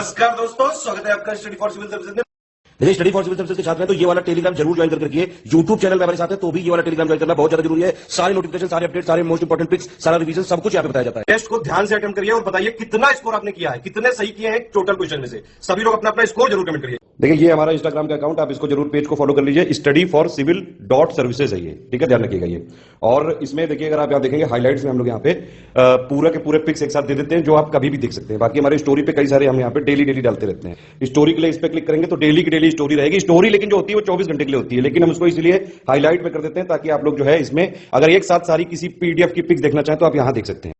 नमस्कार दोस्तों, स्वागत है आपका स्टडी फॉर सिविल सर्विसेज में। देखिए, स्टडी फॉर सिविल सर्विसेज के छात्र हैं तो ये वाला टेलीग्राम जरूर ज्वाइन करके रखिए। यूट्यूब चैनल में हमारे साथ है तो भी ये वाला टेलीग्राम ज्वाइन करना बहुत ज्यादा जरूरी है। सारे नोटिफिकेशन, सारे अपडेट, सारे मोस्ट इंपोर्टेंट पिक्स, सारा रिवीजन सब कुछ यहाँ पे बताया जाता है। टेस्ट को ध्यान से अटेम्प्ट करिए और बताइए कितना स्कोर आपने किया है, कितने सही किए हैं टोटल क्वेश्चन में से। सभी लोग अपना अपना स्कोर जरूर कमेंट करिए। देखिए, ये हमारा इंस्टाग्राम का अकाउंट, आप इसको जरूर पेज को फॉलो कर लीजिए। स्टडी फॉर सिविल .सर्विसेज है ये, ठीक है, ध्यान रखिएगा ये। और इसमें देखिए, अगर आप यहाँ देखेंगे हाईलाइट्स में हम लोग यहाँ पे पूरा के पूरे पिक्स एक साथ दे देते हैं जो आप कभी भी देख सकते हैं। बाकी हमारे स्टोरी पे कई सारे हम यहाँ पे डेली डालते रहते हैं। स्टोरी के लिए इस पे क्लिक करेंगे तो डेली की डेली स्टोरी रहेगी। स्टोरी लेकिन जो होती है वो 24 घंटे के लिए होती है, लेकिन हम उसको इसलिए हाईलाइट में कर देते हैं ताकि आप लोग जो है इसमें अगर एक साथ सारी किसी पीडीएफ की पिक्स देखना चाहें तो आप यहाँ देख सकते हैं।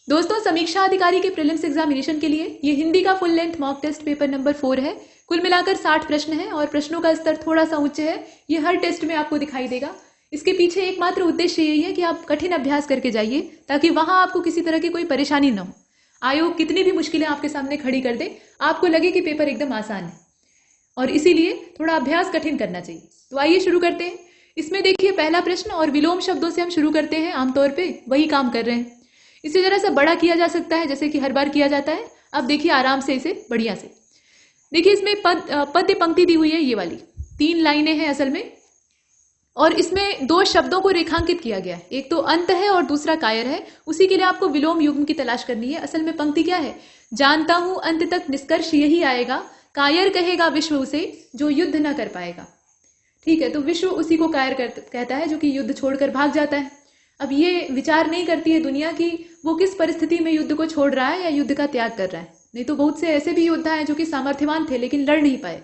दोस्तों, समीक्षा अधिकारी के प्रीलिम्स एग्जामिनेशन के लिए ये हिंदी का full length mock test paper number 4 है। कुल मिलाकर 60 प्रश्न हैं और प्रश्नों का स्तर थोड़ा सा उच्च है। ये हर टेस्ट में आपको दिखाई देगा। इसके पीछे एकमात्र उद्देश्य यही है कि आप कठिन अभ्यास करके जाइए ताकि वहां आपको किसी तरह की कोई परेशानी न हो। आयोग कितनी भी मुश्किलें आपके सामने खड़ी कर दे, आपको लगे कि पेपर एकदम आसान है, और इसीलिए थोड़ा अभ्यास कठिन करना चाहिए। तो आइए शुरू करते हैं। इसमें देखिए, पहला प्रश्न और विलोम शब्दों से हम शुरू करते हैं। आमतौर पर वही काम कर रहे हैं। इसे जरा सा बड़ा किया जा सकता है जैसे कि हर बार किया जाता है। अब देखिए आराम से इसे बढ़िया से देखिए। इसमें पद्य पंक्ति दी हुई है, ये वाली 3 लाइनें हैं असल में, और इसमें 2 शब्दों को रेखांकित किया गया है। एक तो अंत है और दूसरा कायर है। उसी के लिए आपको विलोम युग्म की तलाश करनी है। असल में पंक्ति क्या है? जानता हूं अंत तक निष्कर्ष यही आएगा, कायर कहेगा विश्व उसे जो युद्ध न कर पाएगा। ठीक है, तो विश्व उसी को कायर कहता है जो कि युद्ध छोड़कर भाग जाता है। अब ये विचार नहीं करती है दुनिया की वो किस परिस्थिति में युद्ध को छोड़ रहा है या युद्ध का त्याग कर रहा है। नहीं तो बहुत से ऐसे भी योद्धा हैं जो कि सामर्थ्यवान थे लेकिन लड़ नहीं पाए।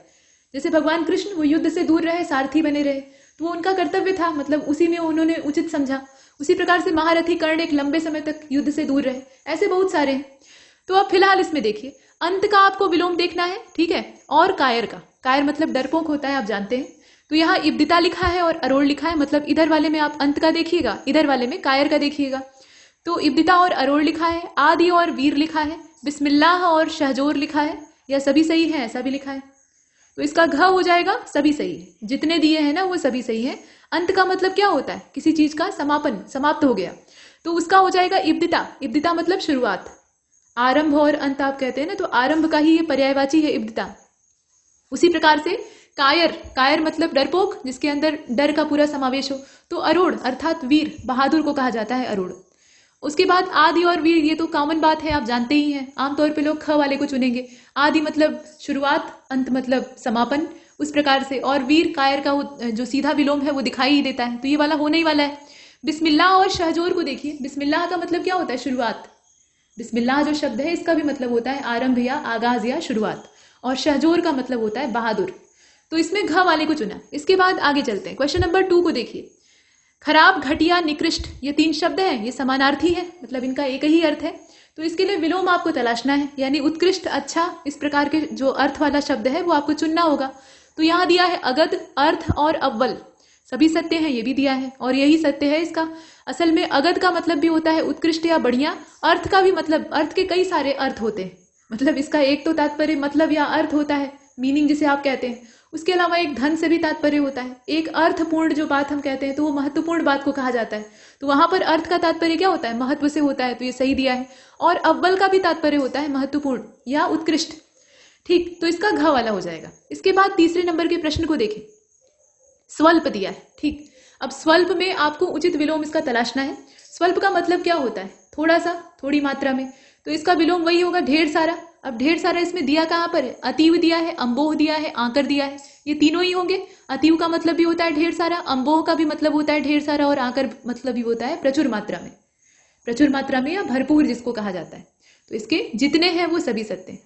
जैसे भगवान कृष्ण, वो युद्ध से दूर रहे, सारथी बने रहे, तो वो उनका कर्तव्य था, मतलब उसी में उन्होंने उचित समझा। उसी प्रकार से महारथी कर्ण एक लंबे समय तक युद्ध से दूर रहे। ऐसे बहुत सारे हैं। तो अब फिलहाल इसमें देखिए, अंत का आपको विलोम देखना है, ठीक है, और कायर का। कायर मतलब डरपोक होता है, आप जानते हैं। तो यहाँ इब्दिता लिखा है और अरोड़ लिखा है, मतलब इधर वाले में आप अंत का देखिएगा, इधर वाले में कायर का देखिएगा। तो इब्दिता और अरोड़ लिखा है, आदि और वीर लिखा है, बिस्मिल्लाह और शहजोर लिखा है, या सभी सही है ऐसा भी लिखा है। तो इसका घ हो जाएगा, सभी सही है। जितने दिए हैं ना वो सभी सही है। अंत का मतलब क्या होता है? किसी चीज का समापन, समाप्त हो गया, तो उसका हो जाएगा इब्दिता। इब्दिता मतलब शुरुआत, आरंभ और अंत आप कहते हैं ना, तो आरंभ का ही ये पर्यायवाची है इब्दिता। उसी प्रकार से कायर, कायर मतलब डरपोक, जिसके अंदर डर का पूरा समावेश हो। तो अरोड़ अर्थात वीर, बहादुर को कहा जाता है अरोड़। उसके बाद आदि और वीर, ये तो कॉमन बात है, आप जानते ही हैं। आमतौर पे लोग ख वाले को चुनेंगे। आदि मतलब शुरुआत, अंत मतलब समापन, उस प्रकार से। और वीर कायर का जो सीधा विलोम है वो दिखाई ही देता है, तो ये वाला होने ही वाला है। बिस्मिल्लाह और शहजोर को देखिए। बिस्मिल्लाह का मतलब क्या होता है? शुरुआत। बिस्मिल्लाह जो शब्द है इसका भी मतलब होता है आरंभ या आगाज या शुरुआत। और शहजोर का मतलब होता है बहादुर। तो इसमें घ वाले को चुना। इसके बाद आगे चलते हैं। क्वेश्चन नंबर 2 को देखिए। खराब, घटिया, निकृष्ट, ये 3 शब्द हैं, ये समानार्थी है, मतलब इनका एक ही अर्थ है। तो इसके लिए विलोम आपको तलाशना है, यानी उत्कृष्ट, अच्छा, इस प्रकार के जो अर्थ वाला शब्द है वो आपको चुनना होगा। तो यहाँ दिया है अगध, अर्थ और अव्वल, सभी सत्य हैं, ये भी दिया है और यही सत्य है इसका। असल में अगध का मतलब भी होता है उत्कृष्ट या बढ़िया। अर्थ का भी मतलब, अर्थ के कई सारे अर्थ होते हैं, मतलब इसका एक तो तात्पर्य मतलब या अर्थ होता है, मीनिंग जिसे आप कहते हैं। उसके अलावा एक धन से भी तात्पर्य होता है। एक अर्थपूर्ण जो बात हम कहते हैं तो वो महत्वपूर्ण बात को कहा जाता है। तो वहां पर अर्थ का तात्पर्य क्या होता है? महत्व से होता है, तो ये सही दिया है। और अव्वल का भी तात्पर्य होता है महत्वपूर्ण या उत्कृष्ट। ठीक, तो इसका घ वाला हो जाएगा। इसके बाद तीसरे नंबर के प्रश्न को देखें। स्वल्प दिया है, ठीक। अब स्वल्प में आपको उचित विलोम इसका तलाशना है। स्वल्प का मतलब क्या होता है? थोड़ा सा, थोड़ी मात्रा में। तो इसका विलोम वही होगा, ढेर सारा। अब ढेर सारा इसमें दिया कहां पर है? अतीव दिया है, अम्बोह दिया है, आंकर दिया है, ये तीनों ही होंगे। अतीव का मतलब भी होता है ढेर सारा, अम्बोह का भी मतलब होता है ढेर सारा, और आंकर मतलब भी होता है प्रचुर मात्रा में। प्रचुर मात्रा में या भरपूर जिसको कहा जाता है। तो इसके जितने हैं वो सभी सत्य हैं।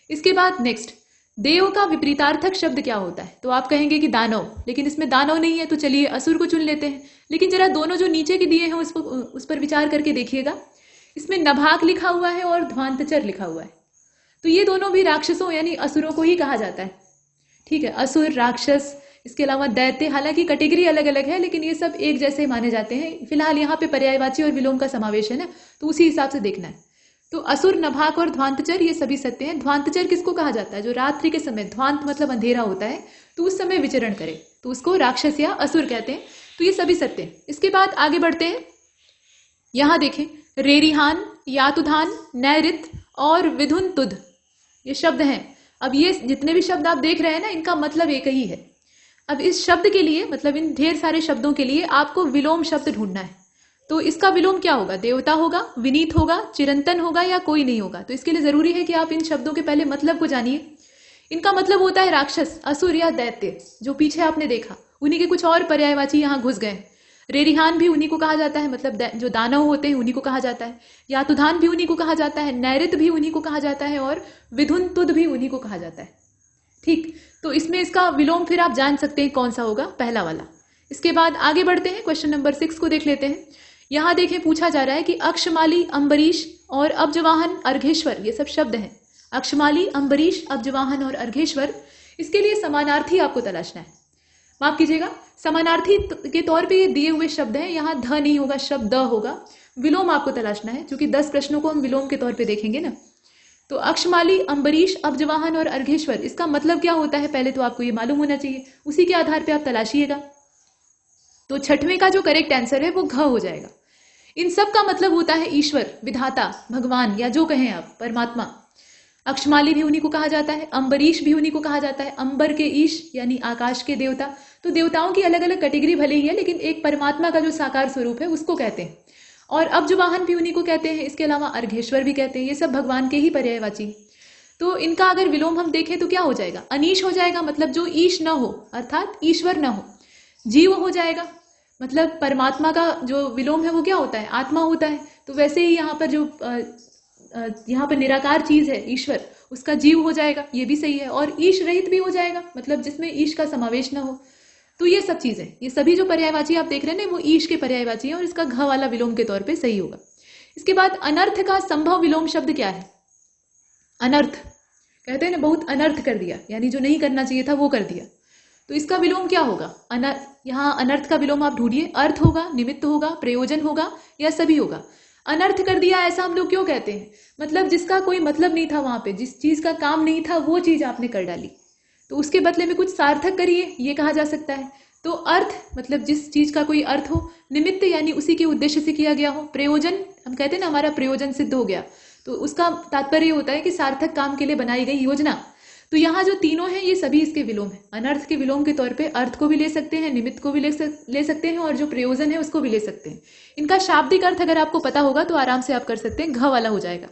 इसके बाद नेक्स्ट, देव का विपरीतार्थक शब्द क्या होता है? तो आप कहेंगे कि दानव, लेकिन इसमें दानव नहीं है, तो चलिए असुर को चुन लेते हैं। लेकिन जरा दोनों जो नीचे के दिए हैं उस पर विचार करके देखिएगा। इसमें नभाक लिखा हुआ है और ध्वांतचर लिखा हुआ है, तो ये दोनों भी राक्षसों यानी असुरों को ही कहा जाता है। ठीक है, असुर, राक्षस, इसके अलावा दैत्य, हालांकि कैटेगरी अलग अलग है लेकिन ये सब एक जैसे माने जाते हैं। फिलहाल यहाँ पे पर्यायवाची और विलोम का समावेश है ना, तो उसी हिसाब से देखना है। तो असुर, नभाक और ध्वांतचर ये सभी सत्य हैं। ध्वांतचर किसको कहा जाता है? जो रात्रि के समय, ध्वांत मतलब अंधेरा होता है, तो उस समय विचरण करे, तो उसको राक्षस या असुर कहते हैं। तो ये सभी सत्य हैं। इसके बाद आगे बढ़ते हैं। यहाँ देखें, रेरिहान, यातुधान, नैरित और विधुन तुध, ये शब्द हैं। अब ये जितने भी शब्द आप देख रहे हैं ना, इनका मतलब एक ही है। अब इस शब्द के लिए, मतलब इन ढेर सारे शब्दों के लिए आपको विलोम शब्द ढूंढना है। तो इसका विलोम क्या होगा? देवता होगा, विनीत होगा, चिरंतन होगा या कोई नहीं होगा। तो इसके लिए जरूरी है कि आप इन शब्दों के पहले मतलब को जानिए। इनका मतलब होता है राक्षस, असुर या दैत्य। जो पीछे आपने देखा, उन्हीं के कुछ और पर्यायवाची यहाँ घुस गए। रेरिहान भी उन्हीं को कहा जाता है, मतलब जो दानव होते हैं उन्हीं को कहा जाता है। यातुधान भी उन्हीं को कहा जाता है, नैरित भी उन्हीं को कहा जाता है और विधुन तुद भी उन्हीं को कहा जाता है। ठीक, तो इसमें इसका विलोम फिर आप जान सकते हैं कौन सा होगा, पहला वाला। इसके बाद आगे बढ़ते हैं, क्वेश्चन नंबर 6 को देख लेते हैं। यहां देखें, पूछा जा रहा है कि अक्षमाली, अम्बरीश और अब्जवाहन, अर्घेश्वर, ये सब शब्द हैं। अक्षमाली, अम्बरीश, अब्जवाहन और अर्घेश्वर, इसके लिए समानार्थी आपको तलाशना है। माफ कीजिएगा, समानार्थी के तौर पे ये दिए हुए शब्द हैं, यहाँ ध नहीं होगा, शब्द द होगा। विलोम आपको तलाशना है, क्योंकि 10 प्रश्नों को हम विलोम के तौर पे देखेंगे ना। तो अक्षमाली, अम्बरीश, अब्जवाहन और अर्घेश्वर, इसका मतलब क्या होता है पहले तो आपको ये मालूम होना चाहिए, उसी के आधार पे आप तलाशिएगा। तो छठवें का जो करेक्ट आंसर है वो घ हो जाएगा। इन सब का मतलब होता है ईश्वर, विधाता, भगवान, या जो कहें आप, परमात्मा। अक्षमाली भी उन्हीं को कहा जाता है, अम्बरीश भी उन्हीं को कहा जाता है, अंबर के ईश यानी आकाश के देवता। तो देवताओं की अलग अलग कैटेगरी भले ही है, लेकिन एक परमात्मा का जो साकार स्वरूप है उसको कहते हैं। और अब्जवाहन भी उन्हीं को कहते हैं, इसके अलावा अर्घेश्वर भी कहते हैं। ये सब भगवान के ही पर्यायवाची। तो इनका अगर विलोम हम देखें तो क्या हो जाएगा? अनीश हो जाएगा, मतलब जो ईश न हो, अर्थात ईश्वर न हो। जीव हो जाएगा, मतलब परमात्मा का जो विलोम है वो क्या होता है? आत्मा होता है। तो वैसे ही यहाँ पर जो यहाँ पर निराकार चीज है ईश्वर, उसका जीव हो जाएगा, ये भी सही है। और ईश रहित भी हो जाएगा, मतलब जिसमें ईश का समावेश न हो। तो ये सब चीजें, ये सभी जो पर्यायवाची आप देख रहे हैं ना, वो ईश के पर्यायवाची हैं और इसका घ वाला विलोम के तौर पे सही होगा। इसके बाद अनर्थ का संभव विलोम शब्द क्या है? अनर्थ, कहते हैं ना बहुत अनर्थ कर दिया, यानी जो नहीं करना चाहिए था वो कर दिया। तो इसका विलोम क्या होगा? यहाँ अनर्थ का विलोम आप ढूंढिए। अर्थ होगा, निमित्त होगा, प्रयोजन होगा या सभी होगा। अनर्थ कर दिया ऐसा हम लोग क्यों कहते हैं? मतलब जिसका कोई मतलब नहीं था वहां पे, जिस चीज का काम नहीं था वो चीज आपने कर डाली, तो उसके बदले में कुछ सार्थक करिए, ये कहा जा सकता है। तो अर्थ मतलब जिस चीज का कोई अर्थ हो, निमित्त यानी उसी के उद्देश्य से किया गया हो, प्रयोजन हम कहते हैं ना हमारा प्रयोजन सिद्ध हो गया, तो उसका तात्पर्य होता है कि सार्थक काम के लिए बनाई गई योजना। तो यहाँ जो तीनों हैं ये सभी इसके विलोम है। अनर्थ के विलोम के तौर पे अर्थ को भी ले सकते हैं, निमित्त को भी ले सकते हैं और जो प्रयोजन है उसको भी ले सकते हैं। इनका शाब्दिक अर्थ अगर आपको पता होगा तो आराम से आप कर सकते हैं, घ वाला हो जाएगा।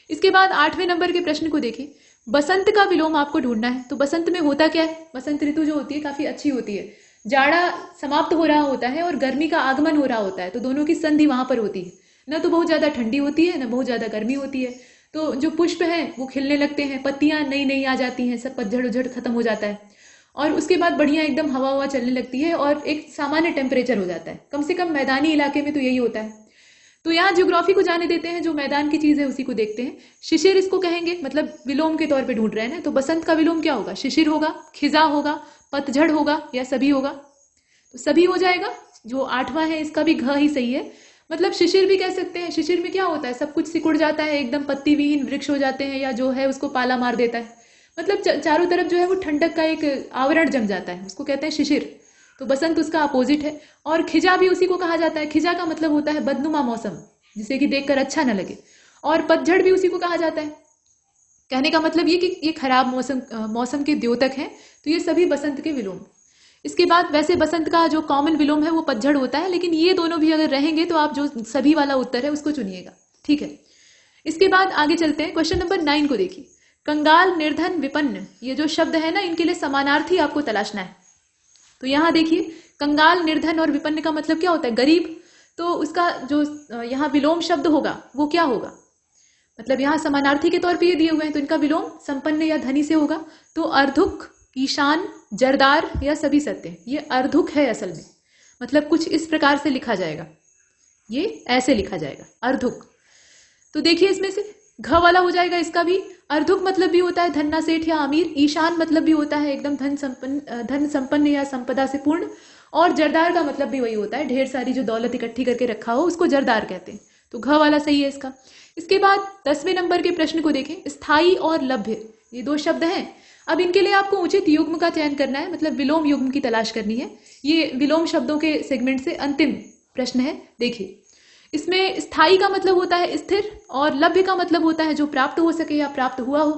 इसके बाद 8वें नंबर के प्रश्न को देखिए। बसंत का विलोम आपको ढूंढना है। तो बसंत में होता क्या है? बसंत ऋतु जो होती है काफी अच्छी होती है, जाड़ा समाप्त हो रहा होता है और गर्मी का आगमन हो रहा होता है, तो दोनों की संधि वहां पर होती है। न तो बहुत ज्यादा ठंडी होती है, न बहुत ज्यादा गर्मी होती है। तो जो पुष्प हैं वो खिलने लगते हैं, पत्तियां नई नई आ जाती हैं, सब पतझड़ उझड़ खत्म हो जाता है और उसके बाद बढ़िया एकदम हवा चलने लगती है और एक सामान्य टेम्परेचर हो जाता है। कम से कम मैदानी इलाके में तो यही होता है। तो यहाँ ज्योग्राफी को जाने देते हैं, जो मैदान की चीज है उसी को देखते हैं। शिशिर इसको कहेंगे, मतलब विलोम के तौर पे ढूंढ रहे हैं ना। तो बसंत का विलोम क्या होगा? शिशिर होगा, खिजा होगा, पतझड़ होगा या सभी होगा? तो सभी हो जाएगा। जो 8वां है इसका भी घ ही सही है, मतलब शिशिर भी कह सकते हैं। शिशिर में क्या होता है? सब कुछ सिकुड़ जाता है, एकदम पत्ती विहीन वृक्ष हो जाते हैं, या जो है उसको पाला मार देता है, मतलब चारों तरफ जो है वो ठंडक का एक आवरण जम जाता है, उसको कहते हैं शिशिर। तो बसंत उसका अपोजिट है। और खिजा भी उसी को कहा जाता है। खिजा का मतलब होता है बदनुमा मौसम, जिसे कि देखकर अच्छा न लगे। और पतझड़ भी उसी को कहा जाता है। कहने का मतलब ये कि ये खराब मौसम के द्योतक हैं। तो ये सभी बसंत के विलोम। इसके बाद वैसे बसंत का जो कॉमन विलोम है वो पतझड़ होता है, लेकिन ये दोनों भी अगर रहेंगे तो आप जो सभी वाला उत्तर है उसको चुनिएगा, ठीक है। इसके बाद आगे चलते हैं, क्वेश्चन नंबर 9 को देखिए। कंगाल, निर्धन, विपन्न, ये जो शब्द है ना, इनके लिए समानार्थी आपको तलाशना है। तो यहाँ देखिए, कंगाल, निर्धन और विपन्न का मतलब क्या होता है? गरीब। तो उसका जो यहाँ विलोम शब्द होगा वो क्या होगा? मतलब यहाँ समानार्थी के तौर पे ये दिए हुए हैं, तो इनका विलोम संपन्न या धनी से होगा। तो अर्धुक, ईशान, जरदार या सभी सत्य, ये अर्धुक है असल में। मतलब कुछ इस प्रकार से लिखा जाएगा, ये ऐसे लिखा जाएगा, अर्धुक। तो देखिए इसमें से घ वाला हो जाएगा इसका भी। अर्धुक मतलब भी होता है धन्ना सेठ या अमीर। ईशान मतलब भी होता है एकदम धन संपन्न या संपदा से पूर्ण। और जरदार का मतलब भी वही होता है, ढेर सारी जो दौलत इकट्ठी करके रखा हो उसको जरदार कहते हैं। तो घ वाला सही है इसका। इसके बाद 10वें नंबर के प्रश्न को देखें। स्थाई और लभ्य, ये दो शब्द हैं। अब इनके लिए आपको उचित युग्म का चयन करना है, मतलब विलोम युग्म की तलाश करनी है। ये विलोम शब्दों के सेगमेंट से अंतिम प्रश्न है। देखिए, इसमें स्थाई का मतलब होता है स्थिर और लभ्य का मतलब होता है जो प्राप्त हो सके या प्राप्त हुआ हो।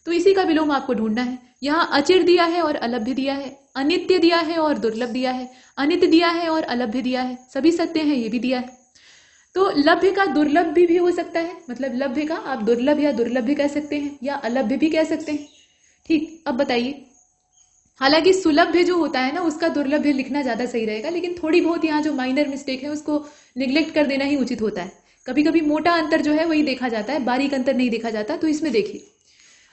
तो इसी का विलोम आपको ढूंढना है। यहाँ अचिर दिया है और अलभ्य दिया है, अनित्य दिया है और दुर्लभ दिया है, अनित्य दिया है और अलभ्य दिया है, सभी सत्य हैं ये भी दिया है। तो लभ्य का दुर्लभ भी हो सकता है, मतलब लभ्य का आप दुर्लभ या दुर्लभ कह सकते हैं या अलभ्य भी कह सकते हैं। ठीक, अब बताइए, हालांकि सुलभ्य जो होता है ना उसका दुर्लभ्य लिखना ज्यादा सही रहेगा, लेकिन थोड़ी बहुत यहाँ जो माइनर मिस्टेक है उसको निग्लेक्ट कर देना ही उचित होता है। कभी कभी मोटा अंतर जो है वही देखा जाता है, बारीक अंतर नहीं देखा जाता। तो इसमें देखिए,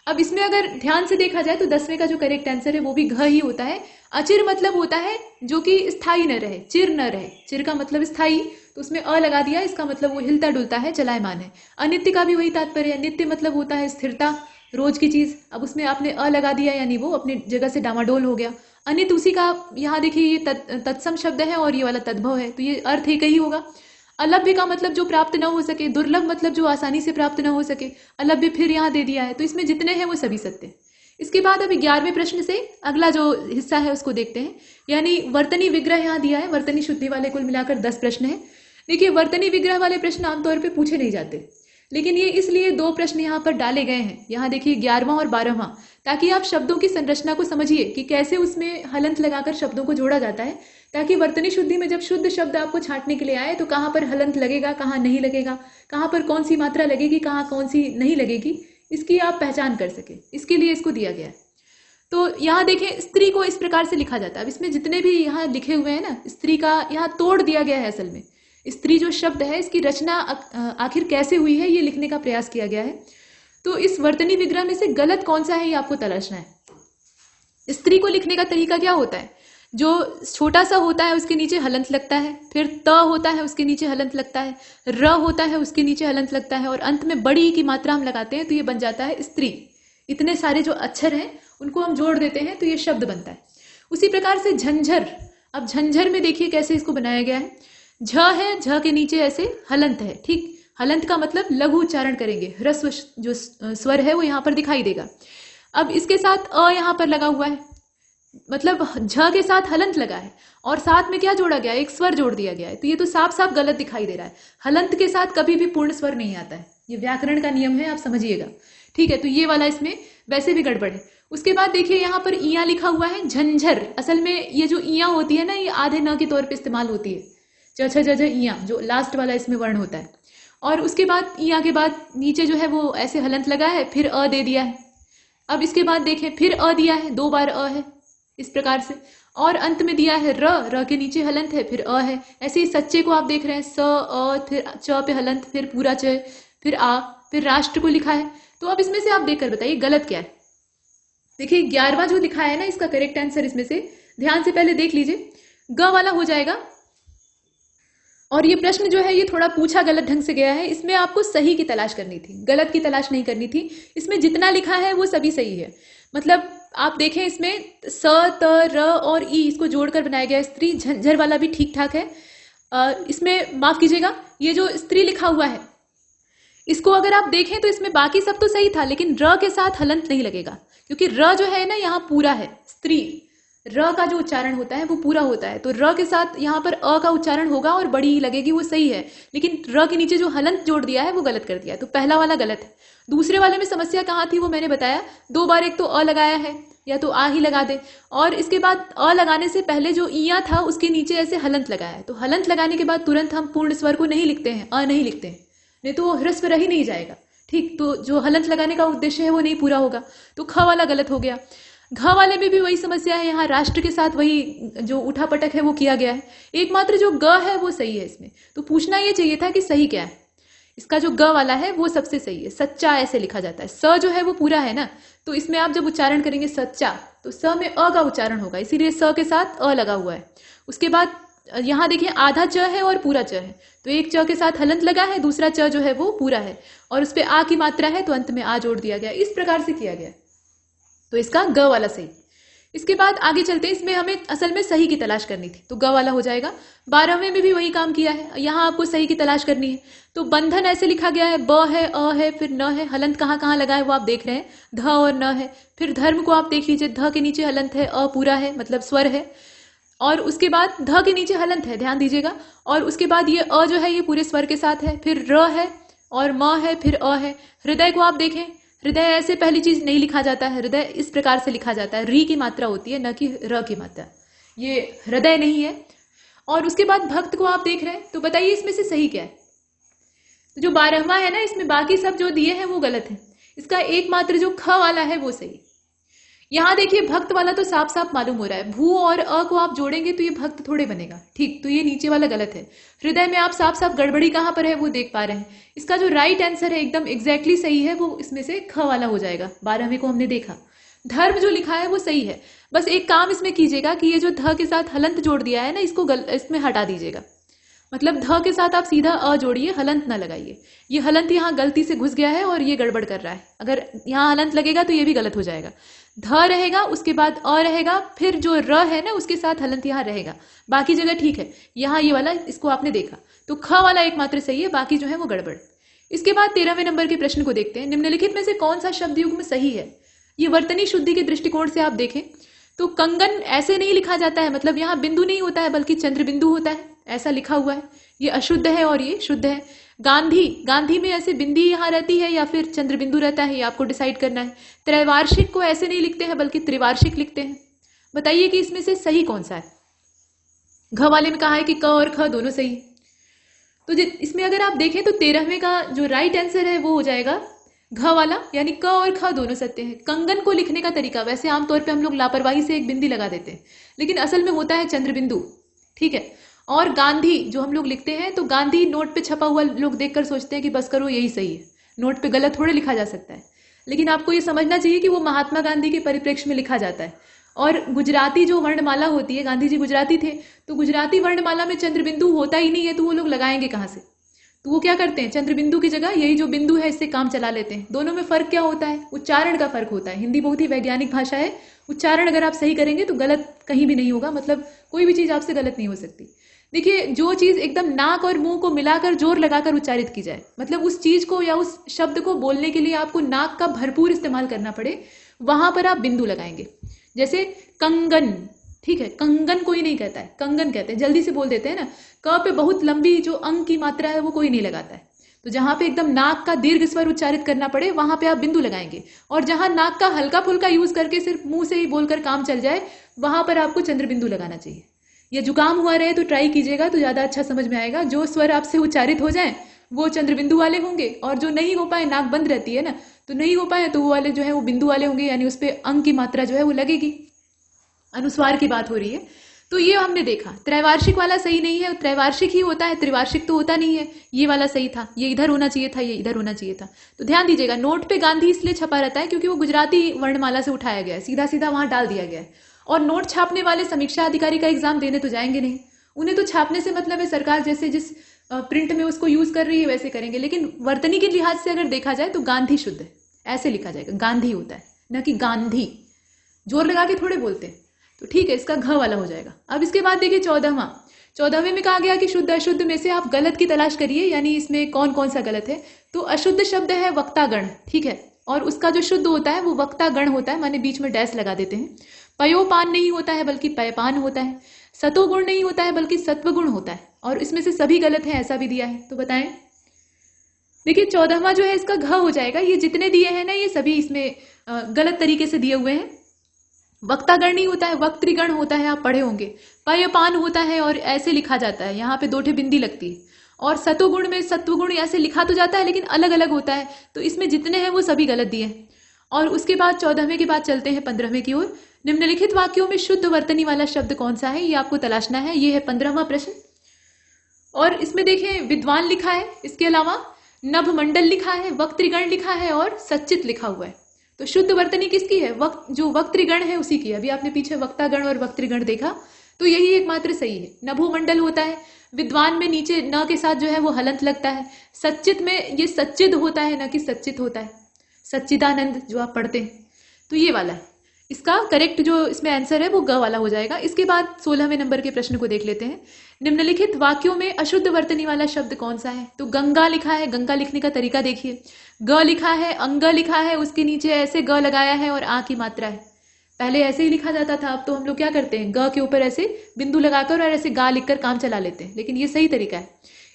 अब इसमें अगर ध्यान से देखा जाए तो 10वें का जो करेक्ट आंसर है वो भी घ ही होता है। अचिर मतलब होता है जो कि स्थायी न रहे, चिर न रहे, चिर का मतलब स्थायी, तो उसमें अ लगा दिया, इसका मतलब वो हिलता डुलता है, चलायमान है। अनित्य का भी वही तात्पर्य है, नित्य मतलब होता है स्थिरता, रोज की चीज, अब उसमें आपने अ लगा दिया यानी वो अपनी जगह से डामाडोल हो गया। अनित उसी का, यहाँ देखिए ये तत्सम शब्द है और ये वाला तद्भव है, तो ये अर्थ एक ही होगा। अलभ्य का मतलब जो प्राप्त न हो सके, दुर्लभ मतलब जो आसानी से प्राप्त न हो सके, अलभ्य फिर यहाँ दे दिया है, तो इसमें जितने हैं वो सभी सत्य। इसके बाद अभी 11वें प्रश्न से अगला जो हिस्सा है उसको देखते हैं, यानी वर्तनी विग्रह यहाँ दिया है। वर्तनी शुद्धि वाले कुल मिलाकर 10 प्रश्न है। देखिए, वर्तनी विग्रह वाले प्रश्न आमतौर पर पूछे नहीं जाते, लेकिन ये इसलिए 2 प्रश्न यहाँ पर डाले गए हैं। यहाँ देखिए 11वां और 12वां, ताकि आप शब्दों की संरचना को समझिए कि कैसे उसमें हलंत लगाकर शब्दों को जोड़ा जाता है, ताकि वर्तनी शुद्धि में जब शुद्ध शब्द आपको छांटने के लिए आए तो कहाँ पर हलंत लगेगा, कहाँ नहीं लगेगा, कहाँ पर कौन सी मात्रा लगेगी, कहाँ कौन सी नहीं लगेगी, इसकी आप पहचान कर सके, इसके लिए इसको दिया गया है। तो यहाँ देखें, स्त्री को इस प्रकार से लिखा जाता है। अब इसमें जितने भी यहाँ लिखे हुए हैं ना, स्त्री का यहाँ तोड़ दिया गया है। असल में स्त्री जो शब्द है इसकी रचना आखिर कैसे हुई है ये लिखने का प्रयास किया गया है। तो इस वर्तनी विग्रह में से गलत कौन सा है ये आपको तलाशना है। स्त्री को लिखने का तरीका क्या होता है, जो छोटा सा होता है उसके नीचे हलंत लगता है, फिर त होता है उसके नीचे हलंत लगता है, र होता है उसके नीचे हलंत लगता है, और अंत में बड़ी की मात्रा हम लगाते हैं तो ये बन जाता है स्त्री। इतने सारे जो अक्षर हैं उनको हम जोड़ देते हैं तो ये शब्द बनता है। उसी प्रकार से झंझर, अब झंझर में देखिए कैसे इसको बनाया गया है। झ है, झ के नीचे ऐसे हलंत है। ठीक, हलंत का मतलब लघु उच्चारण करेंगे, ह्रस्व जो स्वर है वो यहाँ पर दिखाई देगा। अब इसके साथ अ यहाँ पर लगा हुआ है, मतलब झ के साथ हलंत लगा है और साथ में क्या जोड़ा गया है, एक स्वर जोड़ दिया गया है। तो ये तो साफ साफ गलत दिखाई दे रहा है। हलंत के साथ कभी भी पूर्ण स्वर नहीं आता है, ये व्याकरण का नियम है, आप समझिएगा। ठीक है, तो ये वाला इसमें वैसे भी गड़बड़ है। उसके बाद देखिए यहाँ पर इया लिखा हुआ है, झंझर। असल में ये जो इया होती है ना, ये आधे न के तौर पर इस्तेमाल होती है, च छ ज झ इया, जो लास्ट वाला इसमें वर्ण होता है। और उसके बाद इया के बाद नीचे जो है वो ऐसे हलंत लगा है, फिर अ दे दिया है। अब इसके बाद देखें, फिर अ दिया है, 2 बार अ है इस प्रकार से, और अंत में दिया है र, र के नीचे हलंत है, फिर अ है। ऐसे ही सच्चे को आप देख रहे हैं, स अ, फिर च पे हलंत, फिर पूरा च, फिर आ, फिर राष्ट्र को लिखा है। तो अब इसमें से आप देखकर बताइए गलत क्या है। देखिए 11वां जो लिखा है ना, इसका करेक्ट आंसर इसमें से ध्यान से पहले देख लीजिए, ग वाला हो जाएगा। और ये प्रश्न जो है ये थोड़ा पूछा गलत ढंग से गया है, इसमें आपको सही की तलाश करनी थी, गलत की तलाश नहीं करनी थी। इसमें जितना लिखा है वो सभी सही है। मतलब आप देखें, इसमें स, त, र और ई इसको जोड़कर बनाया गया स्त्री। झंझर वाला भी ठीक ठाक है। इसमें माफ कीजिएगा, ये जो स्त्री लिखा हुआ है इसको अगर आप देखें तो इसमें बाकी सब तो सही था, लेकिन र के साथ हलंत नहीं लगेगा, क्योंकि र जो है ना यहाँ पूरा है। स्त्री र का जो उच्चारण होता है वो पूरा होता है, तो र के साथ यहाँ पर अ का उच्चारण होगा और बड़ी ई लगेगी, वो सही है। लेकिन र के नीचे जो हलंत जोड़ दिया है वो गलत कर दिया है, तो पहला वाला गलत है। दूसरे वाले में समस्या कहाँ थी वो मैंने बताया, 2 बार एक तो अ लगाया है, या तो आ ही लगा दे, और इसके बाद अ लगाने से पहले जो इया था उसके नीचे ऐसे हलंत लगाया है। तो हलंत लगाने के बाद तुरंत हम पूर्ण स्वर को नहीं लिखते हैं, अ नहीं लिखते हैं, नहीं तो वो ह्रस्व रह ही नहीं जाएगा। ठीक, तो जो हलंत लगाने का उद्देश्य है वो नहीं पूरा होगा, तो ख वाला गलत हो गया। घ वाले में भी वही समस्या है, यहाँ राष्ट्र के साथ वही जो उठापटक है वो किया गया है। एकमात्र जो ग है वो सही है इसमें, तो पूछना ये चाहिए था कि सही क्या है। इसका जो ग वाला है वो सबसे सही है, सच्चा ऐसे लिखा जाता है। स जो है वो पूरा है ना, तो इसमें आप जब उच्चारण करेंगे सच्चा, तो स में अ का उच्चारण होगा, इसीलिए स के साथ अ लगा हुआ है। उसके बाद यहाँ देखिए आधा च है और पूरा च है, तो एक च के साथ हलंत लगा है, दूसरा च जो है वो पूरा है, और उस पर आ की मात्रा है तो अंत में आ जोड़ दिया गया। इस प्रकार से किया गया, तो इसका ग वाला सही। इसके बाद आगे चलते हैं, इसमें हमें असल में सही की तलाश करनी थी, तो ग वाला हो जाएगा। 12वें में भी वही काम किया है, यहाँ आपको सही की तलाश करनी है। तो बंधन ऐसे लिखा गया है, ब है, अ है, फिर न है, हलंत कहाँ कहाँ लगा है वो आप देख रहे हैं, ध और न है। फिर धर्म को आप देख लीजिए, ध के नीचे हलंत है, अ पूरा है मतलब स्वर है, और उसके बाद ध के नीचे हलंत है, ध्यान दीजिएगा। और उसके बाद ये अ जो है ये पूरे स्वर के साथ है, फिर र है और म है, फिर अ है। हृदय को आप देखें, हृदय ऐसे पहली चीज नहीं लिखा जाता है, हृदय इस प्रकार से लिखा जाता है, री की मात्रा होती है, न कि र की मात्रा। ये हृदय नहीं है। और उसके बाद भक्त को आप देख रहे हैं, तो बताइए इसमें से सही क्या है? तो जो 12वां है ना, इसमें बाकी सब जो दिए हैं वो गलत है। इसका एकमात्र जो ख वाला है वो सही। यहां देखिए भक्त वाला तो साफ साफ मालूम हो रहा है, भू और अ को आप जोड़ेंगे तो ये भक्त थोड़े बनेगा, ठीक, तो ये नीचे वाला गलत है। हृदय में आप साफ साफ गड़बड़ी कहां पर है वो देख पा रहे हैं। इसका जो राइट आंसर है एकदम एग्जैक्टली सही है, वो इसमें से ख वाला हो जाएगा। 12वें को हमने देखा। धर्म जो लिखा है वो सही है, बस एक काम इसमें कीजिएगा कि ये जो ध के साथ हलंत जोड़ दिया है ना, इसको इसमें हटा दीजिएगा। मतलब ध के साथ आप सीधा अ जोड़िए, हलंत ना लगाइए। ये हलंत यहाँ गलती से घुस गया है और ये गड़बड़ कर रहा है। अगर यहाँ हलंत लगेगा तो ये भी गलत हो जाएगा। ध रहेगा, उसके बाद अ रहेगा, फिर जो र है ना उसके साथ हलंत यहाँ रहेगा, बाकी जगह ठीक है। यहाँ ये वाला इसको आपने देखा, तो ख वाला एकमात्र सही है, बाकी जो है वो गड़बड़। इसके बाद 13वें नंबर के प्रश्न को देखते हैं। निम्नलिखित में से कौन सा शब्द युग्म सही है? ये वर्तनी शुद्धि के दृष्टिकोण से आप देखें तो कंगन ऐसे नहीं लिखा जाता है, मतलब यहाँ बिंदु नहीं होता है बल्कि चंद्र बिंदु होता है, ऐसा लिखा हुआ है। ये अशुद्ध है और ये शुद्ध है। गांधी, गांधी में ऐसे बिंदी यहाँ रहती है या फिर चंद्र बिंदु रहता है, ये आपको डिसाइड करना है। त्रैवार्षिक को ऐसे नहीं लिखते हैं बल्कि त्रिवार्षिक लिखते हैं। बताइए कि इसमें से सही कौन सा है? घ वाले में कहा है कि क और ख दोनों सही। तो इसमें अगर आप देखें तो 13वें का जो राइट आंसर है वो हो जाएगा घ वाला, यानी क और ख दोनों सत्य है। कंगन को लिखने का तरीका, वैसे आमतौर पे हम लोग लापरवाही से एक बिंदी लगा देते हैं, लेकिन असल में होता है चंद्र बिंदु, ठीक है। और गांधी जो हम लोग लिखते हैं, तो गांधी नोट पे छपा हुआ लोग देखकर सोचते हैं कि बस करो यही सही है, नोट पे गलत थोड़े लिखा जा सकता है। लेकिन आपको ये समझना चाहिए कि वो महात्मा गांधी के परिप्रेक्ष्य में लिखा जाता है। और गुजराती जो वर्णमाला होती है, गांधी जी गुजराती थे, तो गुजराती वर्णमाला में चंद्र बिंदु होता ही नहीं है, तो वो लोग लगाएंगे कहाँ से? तो वो क्या करते हैं, चंद्र बिंदु की जगह यही जो बिंदु है इससे काम चला लेते हैं। दोनों में फर्क क्या होता है? उच्चारण का फर्क होता है। हिंदी बहुत ही वैज्ञानिक भाषा है, उच्चारण अगर आप सही करेंगे तो गलत कहीं भी नहीं होगा, मतलब कोई भी चीज आपसे गलत नहीं हो सकती। देखिए, जो चीज एकदम नाक और मुंह को मिलाकर जोर लगाकर उच्चारित की जाए, मतलब उस चीज को या उस शब्द को बोलने के लिए आपको नाक का भरपूर इस्तेमाल करना पड़े, वहां पर आप बिंदु लगाएंगे। जैसे कंगन, ठीक है, कंगन कोई नहीं कहता है, कंगन कहते हैं, जल्दी से बोल देते हैं ना। क पे बहुत लंबी जो अंग की मात्रा है वो कोई नहीं लगाता है। तो जहां पे एकदम नाक का दीर्घ स्वर उच्चारित करना पड़े वहां पे आप बिंदु लगाएंगे, और जहां नाक का हल्का फुल्का यूज करके सिर्फ मुंह से ही बोलकर काम चल जाए, वहां पर आपको चंद्र बिंदु लगाना चाहिए। या जुकाम हुआ रहे तो ट्राई कीजिएगा, तो ज्यादा अच्छा समझ में आएगा। जो स्वर आपसे उच्चारित हो जाए वो चंद्र बिंदु वाले होंगे, और जो नहीं हो पाए, नाक बंद रहती है ना, तो नहीं हो पाए तो वो वाले जो है वो बिंदु वाले होंगे, यानी उस पर अंग की मात्रा जो है वो लगेगी। अनुस्वार की बात हो रही है। तो ये हमने देखा, त्रैवार्षिक वाला सही नहीं है, त्रैवार्षिक ही होता है, त्रिवार्षिक तो होता नहीं है। ये वाला सही था, ये इधर होना चाहिए था, ये इधर होना चाहिए था। तो ध्यान दीजिएगा, नोट पे गांधी इसलिए छपा रहता है क्योंकि वो गुजराती वर्णमाला से उठाया गया है, सीधा सीधा वहां डाल दिया गया है। और नोट छापने वाले समीक्षा अधिकारी का एग्जाम देने तो जाएंगे नहीं, उन्हें तो छापने से मतलब है सरकार जैसे जिस प्रिंट में उसको यूज कर रही है वैसे करेंगे। लेकिन वर्तनी के लिहाज से अगर देखा जाए तो गांधी शुद्ध है, ऐसे लिखा जाएगा, गांधी होता है, न कि गांधी। जोर लगा के थोड़े बोलते हैं, तो ठीक है, इसका घ वाला हो जाएगा। अब इसके बाद देखिए 14वें में कहा गया कि शुद्ध अशुद्ध में से आप गलत की तलाश करिए, यानी इसमें कौन कौन सा गलत है। तो अशुद्ध शब्द है वक्तागण, ठीक है, और उसका जो शुद्ध होता है वो वक्तागण होता है, माने बीच में डैश लगा देते हैं। पयोपान नहीं होता है बल्कि पयपान होता है। सतोगुण नहीं होता है बल्कि सत्वगुण होता है, और इसमें से सभी गलत है, ऐसा भी दिया है। तो बताएं। देखिए 14वां जो है इसका घ हो जाएगा। ये जितने दिए हैं ना ये सभी इसमें गलत तरीके से दिए हुए हैं। वक्तागण नहीं होता है, वक्तृगण होता है, आप पढ़े होंगे। पयपान होता है और ऐसे लिखा जाता है, यहाँ पे 2 ठे बिंदी लगती है। और सतोगुण में सत्वगुण ऐसे लिखा तो जाता है लेकिन अलग अलग होता है, तो इसमें जितने हैं वो सभी गलत दिए हैं। और उसके बाद 14वें के बाद चलते हैं 15वें की ओर। निम्नलिखित वाक्यों में शुद्ध वर्तनी वाला शब्द कौन सा है, ये आपको तलाशना है। ये है 15वां प्रश्न। और इसमें देखें विद्वान लिखा है, इसके अलावा नभमंडल लिखा है, वक्तृगण लिखा है और सच्चित लिखा हुआ है। तो शुद्ध वर्तनी किसकी है? जो वक्तृगण है उसी की है। अभी आपने पीछे वक्तागण और वक्तृगण देखा, तो यही एकमात्र सही है। नभोमंडल होता है, विद्वान में नीचे न के साथ जो है वो हलंत लगता है। सच्चित में ये सच्चिद होता है, न कि सच्चित होता है। सच्चिदानंद जो आप पढ़ते हैं, तो ये वाला है इसका करेक्ट जो इसमें आंसर है वो ग वाला हो जाएगा। इसके बाद 16वें नंबर के प्रश्न को देख लेते हैं। निम्नलिखित वाक्यों में अशुद्ध वर्तनी वाला शब्द कौन सा है? तो गंगा लिखा है, गंगा लिखने का तरीका देखिए। ग लिखा है, अंग लिखा है, उसके नीचे ऐसे ग लगाया है और आ की मात्रा है। पहले ऐसे ही लिखा जाता था, अब तो हम लोग क्या करते हैं, ग के ऊपर ऐसे बिंदु लगाकर और ऐसे गा लिखकर काम चला लेते हैं, लेकिन ये सही तरीका है।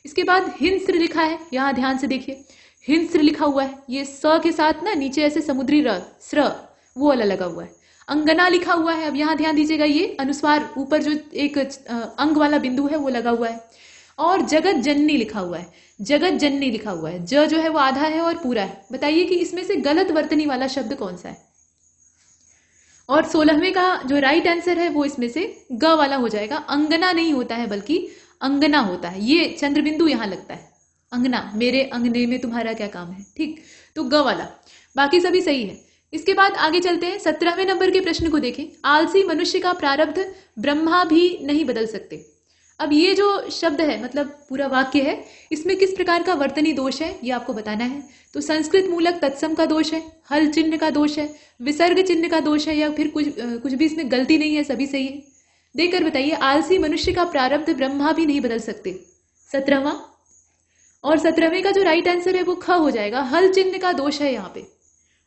इसके बाद हिंस्र लिखा है, यहाँ ध्यान से देखिए। हिंस्र लिखा हुआ है, ये स के साथ ना नीचे ऐसे समुद्री र स्र वो वाला लगा हुआ है। अंगना लिखा हुआ है, अब यहाँ ध्यान दीजिएगा, ये अनुस्वार ऊपर जो एक अंग वाला बिंदु है वो लगा हुआ है। और जगत जननी लिखा हुआ है, जगत जननी लिखा हुआ है, ज जो है वो आधा है और पूरा है। बताइए कि इसमें से गलत वर्तनी वाला शब्द कौन सा है। और 16वें का जो राइट आंसर है वो इसमें से ग वाला हो जाएगा। अंगना नहीं होता है बल्कि अंगना होता है, ये चंद्रबिंदु यहाँ लगता है। अंगना, मेरे अंगने में तुम्हारा क्या काम है, ठीक, तो ग वाला, बाकी सभी सही है। इसके बाद आगे चलते हैं, 17वें नंबर के प्रश्न को देखें। आलसी मनुष्य का प्रारब्ध ब्रह्मा भी नहीं बदल सकते। अब ये जो शब्द है, मतलब पूरा वाक्य है, इसमें किस प्रकार का वर्तनी दोष है ये आपको बताना है। तो संस्कृत मूलक तत्सम का दोष है, हल चिन्ह का दोष है, विसर्ग चिन्ह का दोष है, या फिर कुछ भी इसमें गलती नहीं है, सभी सही है। देखकर बताइए, आलसी मनुष्य का प्रारब्ध ब्रह्मा भी नहीं बदल सकते, 17वां। और 17वें का जो राइट आंसर है वो ख हो जाएगा, हल चिन्ह का दोष है यहाँ पे।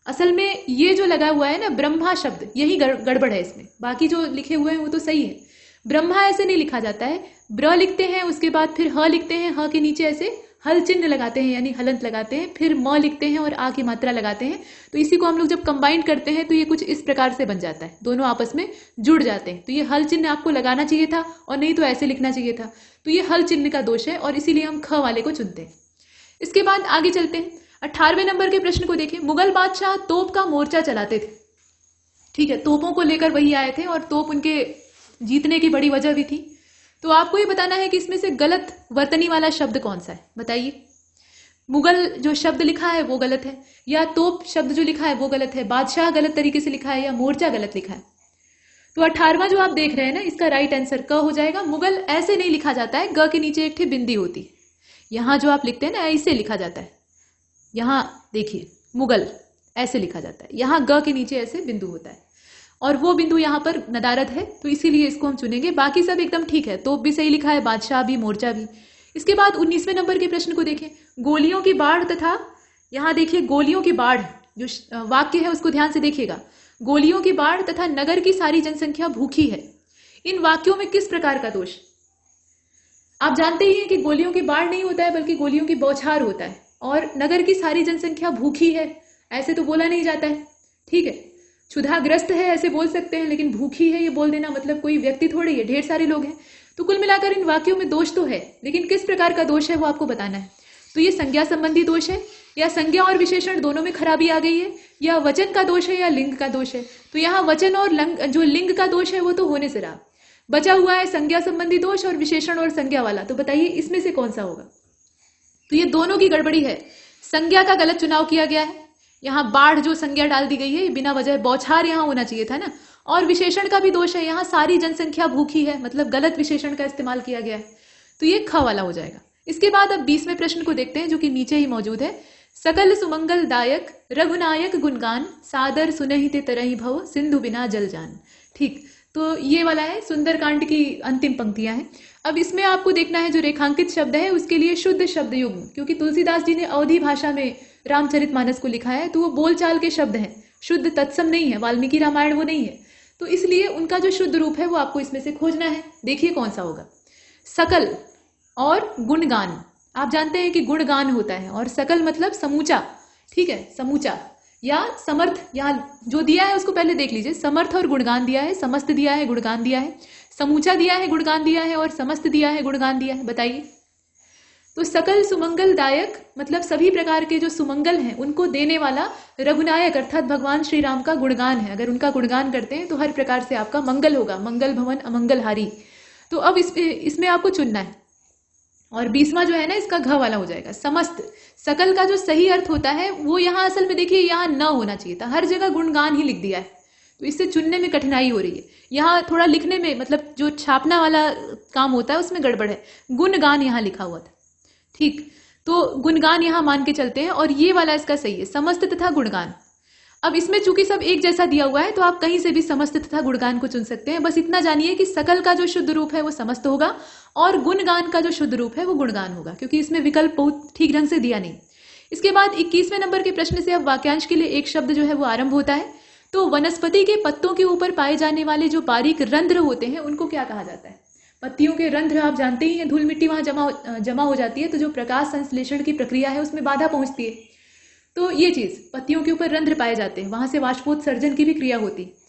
असल में ये जो लगा हुआ है ना ब्रह्मा शब्द, यही गड़बड़ है इसमें, बाकी जो लिखे हुए हैं वो तो सही है। ब्रह्मा ऐसे नहीं लिखा जाता है, ब्र लिखते हैं, उसके बाद फिर ह लिखते हैं, ह के नीचे ऐसे हल चिन्ह लगाते हैं यानी हलंत लगाते हैं, फिर म लिखते हैं और आ की मात्रा लगाते हैं। तो इसी को हम लोग जब कंबाइन करते हैं तो ये कुछ इस प्रकार से बन जाता है, दोनों आपस में जुड़ जाते हैं। तो ये हल चिन्ह आपको लगाना चाहिए था और नहीं तो ऐसे लिखना चाहिए था। तो ये हल चिन्ह का दोष है और इसीलिए हम ख वाले को चुनते हैं। इसके बाद आगे चलते हैं, 18वें नंबर के प्रश्न को देखें। मुगल बादशाह तोप का मोर्चा चलाते थे, ठीक है, तोपों को लेकर वही आए थे और तोप उनके जीतने की बड़ी वजह भी थी। तो आपको ये बताना है कि इसमें से गलत वर्तनी वाला शब्द कौन सा है, बताइए। मुगल जो शब्द लिखा है वो गलत है, या तोप शब्द जो लिखा है वो गलत है, बादशाह गलत तरीके से लिखा है, या मोर्चा गलत लिखा है। तो 18वां जो आप देख रहे हैं ना, इसका राइट आंसर क हो जाएगा। मुगल ऐसे नहीं लिखा जाता है, ग के नीचे एक बिंदी होती है। यहाँ जो आप लिखते हैं ना ऐसे लिखा जाता है, यहाँ देखिए मुगल ऐसे लिखा जाता है, यहाँ ग के नीचे ऐसे बिंदु होता है और वो बिंदु यहाँ पर नदारद है, तो इसीलिए इसको हम चुनेंगे। बाकी सब एकदम ठीक है, तोप भी सही लिखा है, बादशाह भी, मोर्चा भी। इसके बाद 19वें नंबर के प्रश्न को देखें। गोलियों की बाढ़ तथा, यहाँ देखिए गोलियों की बाढ़ जो वाक्य है उसको ध्यान से देखिएगा। गोलियों की बाढ़ तथा नगर की सारी जनसंख्या भूखी है, इन वाक्यों में किस प्रकार का दोष। आप जानते ही हैं कि गोलियों की बाढ़ नहीं होता है बल्कि गोलियों की बौछार होता है, और नगर की सारी जनसंख्या भूखी है ऐसे तो बोला नहीं जाता है, ठीक है, क्षुधाग्रस्त है ऐसे बोल सकते हैं, लेकिन भूखी है ये बोल देना मतलब कोई व्यक्ति थोड़ी है, ढेर सारे लोग हैं। तो कुल मिलाकर इन वाक्यों में दोष तो है, लेकिन किस प्रकार का दोष है वो आपको बताना है। तो ये संज्ञा संबंधी दोष है, या संज्ञा और विशेषण दोनों में खराबी आ गई है, या वचन का दोष है, या लिंग का दोष है। तो यहाँ वचन और जो लिंग का दोष है वो तो होने से रहा, बचा हुआ है संज्ञा संबंधी दोष और विशेषण और संज्ञा वाला। तो बताइए इसमें से कौन सा होगा। तो ये दोनों की गड़बड़ी है, संज्ञा का गलत चुनाव किया गया है, यहाँ बाढ़ जो संज्ञा डाल दी गई है बिना वजह, बौछार यहाँ होना चाहिए था ना। और विशेषण का भी दोष है, यहाँ सारी जनसंख्या भूखी है मतलब गलत विशेषण का इस्तेमाल किया गया है, तो ये ख वाला हो जाएगा। इसके बाद अब 20वें प्रश्न को देखते हैं जो कि नीचे ही मौजूद है। सकल सुमंगल दायक रघुनायक गुणगान, सादर सुनहिते तरहि भव, सिंधु बिना जल जान। ठीक, तो ये वाला है, सुंदरकांड की अंतिम पंक्तियां हैं। अब इसमें आपको देखना है जो रेखांकित शब्द है उसके लिए शुद्ध शब्द युग्म, क्योंकि तुलसीदास जी ने अवधी भाषा में रामचरितमानस को लिखा है तो वो बोलचाल के शब्द हैं, शुद्ध तत्सम नहीं है, वाल्मीकि रामायण वो नहीं है, तो इसलिए उनका जो शुद्ध रूप है वो आपको इसमें से खोजना है। देखिए कौन सा होगा। सकल और गुणगान, आप जानते हैं कि गुणगान होता है और सकल मतलब समूचा, ठीक है, समूचा या समर्थ, यहाँ जो दिया है उसको पहले देख लीजिए। समर्थ और गुणगान दिया है, समस्त दिया है, गुणगान दिया है, समूचा दिया है, गुणगान दिया है, और समस्त दिया है, गुणगान दिया है। बताइए। तो सकल सुमंगल दायक मतलब सभी प्रकार के जो सुमंगल हैं उनको देने वाला रघुनायक अर्थात भगवान श्री राम का गुणगान है। अगर उनका गुणगान करते हैं तो हर प्रकार से आपका मंगल होगा, मंगल भवन अमंगलहारी। तो अब इसमें आपको चुनना है। और 20वां जो है ना इसका घ वाला हो जाएगा। समस्त, सकल का जो सही अर्थ होता है वो यहाँ असल में देखिए यहाँ न होना चाहिए था, हर जगह गुणगान ही लिख दिया है, तो इससे चुनने में कठिनाई हो रही है। यहाँ थोड़ा लिखने में मतलब जो छापना वाला काम होता है उसमें गड़बड़ है, गुणगान यहाँ लिखा हुआ था, ठीक, तो गुणगान यहाँ मान के चलते हैं और ये वाला इसका सही है, समस्त तथा गुणगान। अब इसमें चूंकि सब एक जैसा दिया हुआ है तो आप कहीं से भी समस्त तथा गुणगान को चुन सकते हैं। बस इतना जानिए कि सकल का जो शुद्ध रूप है वो समस्त होगा और गुणगान का जो शुद्ध रूप है वो गुणगान होगा, क्योंकि इसमें विकल्प बहुत ठीक ढंग से दिया नहीं। इसके बाद 21वें नंबर के प्रश्न से अब वाक्यांश के लिए एक शब्द जो है वो आरंभ होता है। तो वनस्पति के पत्तों के ऊपर पाए जाने वाले जो बारीक रंध्र होते हैं उनको क्या कहा जाता है। पत्तियों के रंध्र आप जानते ही हैं, धूल मिट्टी वहां जमा हो जाती है, तो जो प्रकाश संश्लेषण की प्रक्रिया है उसमें बाधा पहुंचती है। तो ये चीज, पत्तियों के ऊपर रंध्र पाए जाते हैं, वहां से वाष्पोत्सर्जन की भी क्रिया होती है।